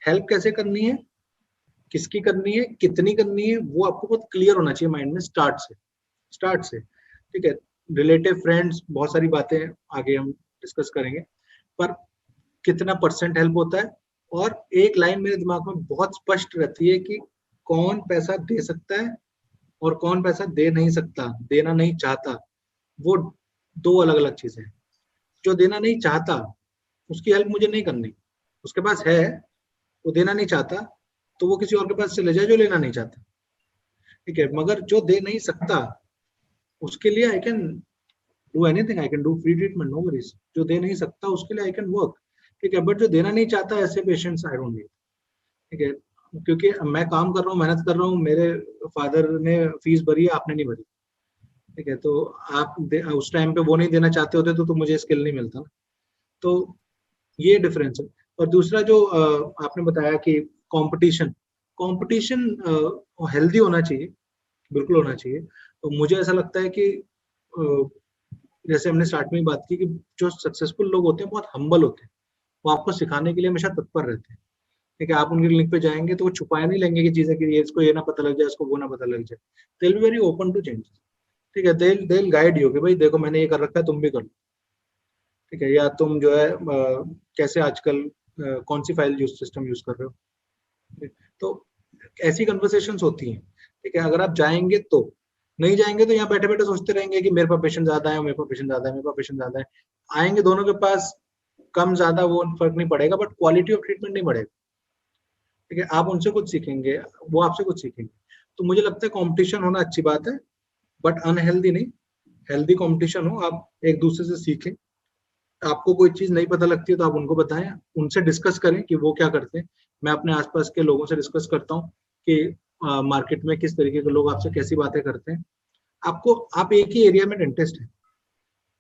हेल्प कैसे करनी है, किसकी करनी है, कितनी करनी है, वो आपको बहुत क्लियर होना चाहिए माइंड में स्टार्ट से। ठीक है, रिलेटिव फ्रेंड्स बहुत सारी बातें आगे हम डिस्कस करेंगे, पर कितना परसेंट हेल्प होता है। और एक लाइन मेरे दिमाग में बहुत स्पष्ट रहती है कि कौन पैसा दे सकता है और कौन पैसा दे नहीं सकता, देना नहीं चाहता। वो दो अलग अलग चीजें हैं। जो देना नहीं चाहता उसकी हेल्प मुझे नहीं करनी, उसके पास है, वो देना नहीं चाहता, तो वो किसी और के पास चले जाए जो लेना नहीं चाहता। ठीक है, मगर जो दे नहीं सकता उसके लिए I can do anything, I can do free treatment, no worries. जो दे नहीं सकता उसके लिए आई कैन वर्क। ठीक है, बट जो देना नहीं चाहता ऐसे पेशेंट्स आई डोंट नीड। ठीक है, क्योंकि मैं काम कर रहा हूँ, मेहनत कर रहा हूँ, मेरे फादर ने फीस भरी है, आपने नहीं भरी। ठीक है, तो आप उस टाइम पे वो नहीं देना चाहते होते तो मुझे स्किल नहीं मिलता ना। तो ये डिफरेंस है। और दूसरा जो आपने बताया कि कंपटीशन कंपटीशन हेल्दी होना चाहिए, बिल्कुल होना चाहिए। तो मुझे ऐसा लगता है कि जैसे हमने स्टार्ट में ही बात की कि जो सक्सेसफुल लोग होते हैं बहुत हम्बल होते हैं, वो आपको सिखाने के लिए हमेशा तत्पर रहते हैं। ठीक है, आप उनकी क्लिनिक पे जाएंगे तो वो छुपाया नहीं लेंगे कि चीजें कि ये इसको ये ना पता लग जाए, इसको वो ना पता लग जाए। They will be very open to change. ठीक है, दे विल गाइड यू कि भाई देखो मैंने ये कर रखा है, तुम भी कर लो। ठीक है, या तुम जो है कैसे आजकल कौन सी फाइल यूज सिस्टम यूज कर रहे हो। तो ऐसी कन्वर्सेशंस होती हैं। ठीक है, अगर आप जाएंगे तो, नहीं जाएंगे तो यहाँ बैठे बैठे सोचते रहेंगे कि मेरे पास पेशेंट ज्यादा है, मेरे पास पेशेंट ज्यादा है, मेरे पास पेशेंट ज्यादा है। आएंगे दोनों के पास, कम ज्यादा वो फर्क नहीं पड़ेगा, बट क्वालिटी ऑफ ट्रीटमेंट नहीं बढ़ेगा। ठीक है, आप उनसे कुछ सीखेंगे, वो आपसे कुछ सीखेंगे। तो मुझे लगता है कंपटीशन होना अच्छी बात है, बट अनहेल्दी नहीं। हेल्दी कंपटीशन हो, आप एक दूसरे से सीखें। आपको कोई चीज नहीं पता लगती है तो आप उनको बताएं, उनसे डिस्कस करें कि वो क्या करते हैं। मैं अपने आसपास के लोगों से डिस्कस करता हूँ कि मार्केट में किस तरीके के लोग आपसे कैसी बातें करते हैं। आपको, आप एक ही एरिया में डेंटिस्ट है,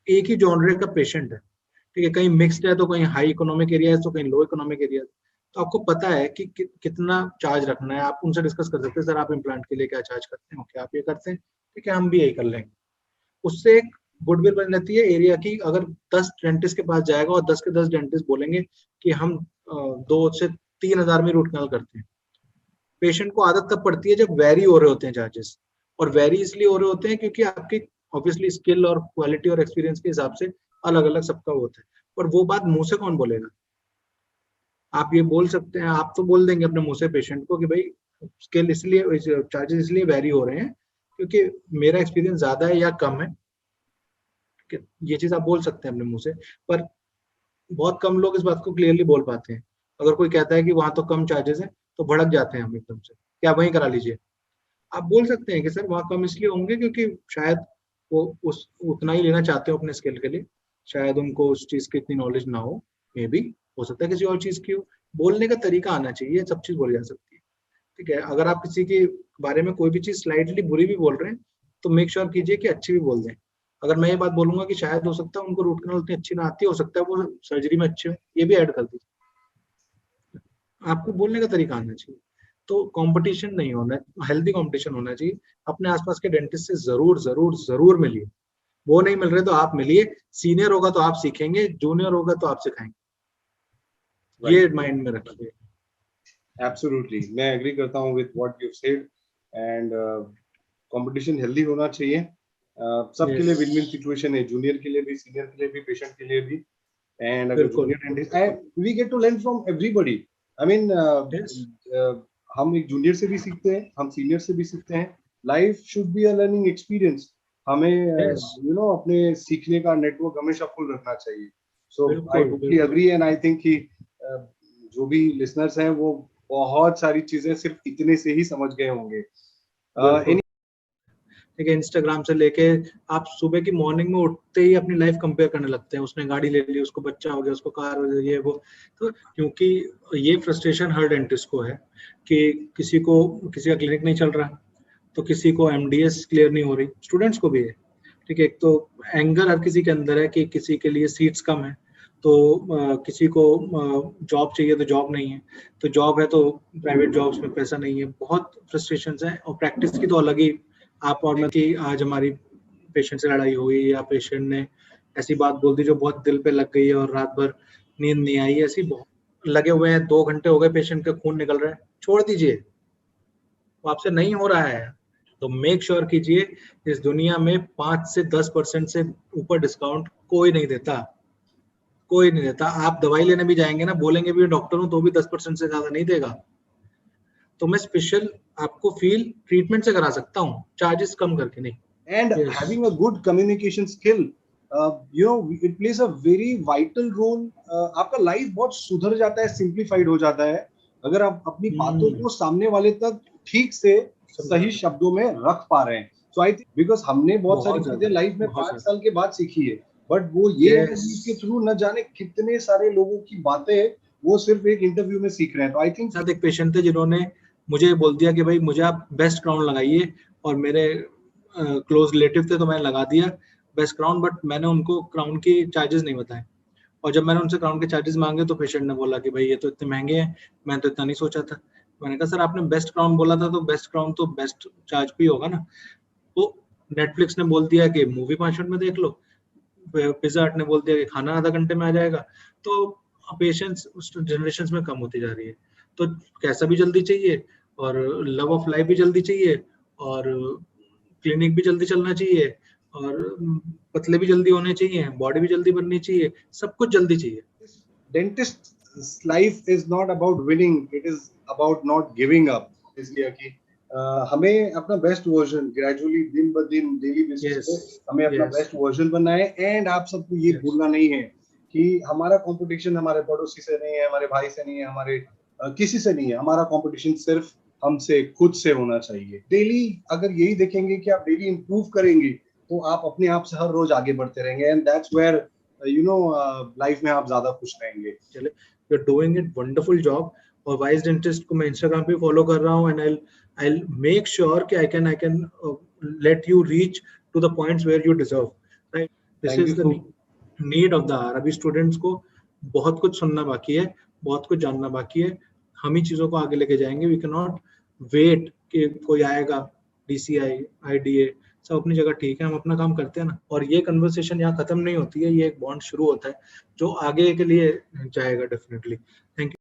एक ही जॉनरे का पेशेंट है। ठीक है, कहीं मिक्स्ड है तो कहीं हाई इकोनॉमिक एरिया है तो कहीं लो इकोनॉमिक एरिया है। तो आपको पता है कि कितना चार्ज रखना है। आप उनसे डिस्कस कर सकते हैं, सर आप इम्प्लांट के लिए क्या चार्ज करते हैं, ओके आप ये करते हैं, ठीक है हम भी यही कर लेंगे। उससे एक गुडविल बन जाती है एरिया की। अगर 10 डेंटिस्ट के पास जाएगा और 10 के 10 डेंटिस्ट बोलेंगे कि हम 2 से 3 हजार में रूट कनाल करते हैं, पेशेंट को आदत तब पड़ती है जब वेरी हो रहे होते हैं चार्जेस। और वेरी इसलिए हो रहे होते हैं क्योंकि आपकी ऑब्वियसली स्किल और क्वालिटी और एक्सपीरियंस के हिसाब से अलग अलग सबका होता है। पर वो बात मुंह से कौन बोलेगा? आप ये बोल सकते हैं, आप तो बोल देंगे अपने मुंह से पेशेंट को कि भाई स्किल इसलिए, चार्जेस इसलिए वेरी हो रहे हैं क्योंकि मेरा एक्सपीरियंस ज्यादा है या कम है। ये चीज आप बोल सकते हैं अपने मुंह से। पर बहुत कम लोग इस बात को क्लियरली बोल पाते हैं। अगर कोई कहता है कि वहां तो कम चार्जेस है तो भड़क जाते हैं हम एकदम से, क्या वहीं करा लीजिए। आप बोल सकते हैं कि सर वहाँ कम इसलिए होंगे क्योंकि शायद वो उस उतना ही लेना चाहते हो अपने स्किल के लिए, शायद उनको उस चीज की इतनी नॉलेज ना हो, मे बी हो सकता है किसी और चीज की हो। बोलने का तरीका आना चाहिए, सब चीज बोली जा सकती है। ठीक है, अगर आप किसी के बारे में कोई भी चीज स्लाइटली बुरी भी बोल रहे हैं तो मेक श्योर कीजिए कि अच्छी भी बोल दें। अगर मैं ये बात बोलूंगा कि शायद हो सकता है उनको रूट कनाल उतनी अच्छी ना आती, हो सकता है वो सर्जरी में अच्छे हो, ये भी ऐड कर दीजिए। आपको बोलने का तरीका आना चाहिए। तो कंपटीशन नहीं होना, हेल्दी कंपटीशन होना चाहिए। अपने आसपास के डेंटिस्ट से जरूर जरूर जरूर मिलिए। वो नहीं मिल रहे तो आप मिलिए। सीनियर होगा तो आप सीखेंगे, जूनियर होगा तो आप सिखाएंगे। ये माइंड में रखिए। एब्सोल्युटली, मैं एग्री करता हूँ with what you said. And competition healthy होना चाहिए। सबके लिए विन विन सिचुएशन है, जूनियर के लिए भी, सीनियर के लिए भी, पेशेंट के लिए भी। एंड अगर junior dentist, we get to learn from everybody. I mean हम एक जूनियर से भी सीखते हैं, हम सीनियर से भी सीखते हैं। Life should be a learning experience. हमें यू नो अपने सीखने का नेटवर्क हमेशा फुल रखना चाहिए। So I totally agree and I think कि जो भी लिसनर्स हैं वो बहुत सारी चीजें सिर्फ इतने से ही समझ गए होंगे। ठीक है, इंस्टाग्राम से लेके आप सुबह की मॉर्निंग में उठते ही अपनी लाइफ कंपेयर करने लगते हैं, उसने गाड़ी ले ली, उसको बच्चा हो गया, उसको कार हो गई, ये वो। तो क्योंकि ये फ्रस्ट्रेशन हर डेंटिस्ट को है कि किसी का क्लिनिक नहीं चल रहा, तो किसी को एमडीएस क्लियर नहीं हो रही, स्टूडेंट्स को भी है। ठीक है, एक तो एंगर हर किसी के अंदर है कि किसी के लिए सीट्स कम है, तो किसी को जॉब चाहिए तो जॉब नहीं है, तो जॉब है तो प्राइवेट जॉब्स में पैसा नहीं है। बहुत फ्रस्ट्रेशंस हैं, और प्रैक्टिस की तो अलग ही। आप और मैं कि आज हमारी पेशेंट से लड़ाई हुई या पेशेंट ने ऐसी बात बोल दी जो बहुत दिल पे लग गई है और रात भर नींद नहीं आई, ऐसी बहुत लगे हुए हैं, 2 घंटे हो गए, पेशेंट का खून निकल रहा है, छोड़ दीजिए, वो आपसे नहीं हो रहा है। तो मेक श्योर कीजिए, इस दुनिया में 5 से 10% से ऊपर डिस्काउंट कोई नहीं देता, कोई नहीं देता। आप दवाई लेने भी जाएंगे ना, बोलेंगे भी डॉक्टर हूं तो भी 10% से ज्यादा नहीं देगा। तो मैं स्पेशल आपको फील ट्रीटमेंट से करा सकता हूँ, चार्जेस कम करके नहीं। And having a good communication skill, you know, it plays a very vital role. आपका लाइफ बहुत सुधर जाता है, सिंप्लीफाइड हो जाता है अगर आप अपनी बातों को सामने वाले तक ठीक से सही शब्दों में रख पा रहे हैं। सो आई थिंक बिकॉज हमने बहुत सारी चीजें लाइफ में 5 साल के बाद सीखी है, बट वो ये इंटरव्यू के थ्रू न जाने कितने सारे लोगों की बातें वो सिर्फ एक इंटरव्यू में सीख रहे हैं। तो आई थिंक साथ एक पेशेंट थे जिन्होंने मुझे बोल दिया कि भाई मुझे आप बेस्ट क्राउन लगाइए, और मेरे क्लोज रिलेटिव थे तो मैंने लगा दिया बेस्ट क्राउन, बट मैंने उनको क्राउन की चार्जेस नहीं बताए। और जब मैंने उनसे क्राउन के चार्जेस मांगे तो पेशेंट ने बोला कि भाई ये तो इतने महंगे हैं, मैंने तो इतना नहीं सोचा था। मैंने कहा सर आपने बेस्ट क्राउन बोला था, तो बेस्ट क्राउन तो बेस्ट चार्ज भी होगा ना। तो नेटफ्लिक्स ने बोल दिया कि मूवी 5 मिनट में देख लो, पिज्जा हट ने बोल दिया कि खाना आधा घंटे में आ जाएगा। तो पेशेंस उस जनरेशन में कम होती जा रही है। तो कैसा भी जल्दी चाहिए, और लव ऑफ लाइफ भी जल्दी चाहिए, और क्लिनिक भी जल्दी चलना चाहिए, और पतले भी जल्दी होने चाहिए, बॉडी भी जल्दी बननी चाहिए, सब कुछ जल्दी चाहिए। Dentist's life is not about winning, it is about not giving up. इसलिए कि हमें अपना बेस्ट वर्जन ग्रेजुअली दिन ब दिन डेली बेसिस पे हमें अपना बेस्ट वर्जन बनना है। एंड आप सबको ये भूलना नहीं है कि हमारा कंपटीशन हमारे पड़ोसी से नहीं है, हमारे भाई से नहीं है, हमारे किसी से नहीं है। हमारा कंपटीशन सिर्फ हमसे खुद से होना चाहिए। डेली अगर यही देखेंगे कि आप डेली इंप्रूव करेंगे तो आप अपने आप से हर रोज आगे बढ़ते रहेंगे। एंड दैट्स वेयर लाइफ में आप ज्यादा खुश रहेंगे। चले, you are doing it wonderful job. और वाइज डेंटिस्ट को मैं इंस्टाग्राम पे फॉलो कर रहा हूँ, एंड I'll make sure कि I can let you reach to the points where you deserve, right? This is the need of the hour. अभी students को बहुत कुछ सुनना बाकी है, बहुत कुछ जानना बाकी है। हम ही चीजों को आगे लेके जाएंगे। We cannot wait कि कोई आएगा, DCI, IDA सब अपनी जगह ठीक है, हम अपना काम करते हैं ना। और ये कन्वर्सेशन यहाँ खत्म नहीं होती है, ये एक बॉन्ड शुरू होता है जो आगे के लिए जाएगा डेफिनेटली। Thank you.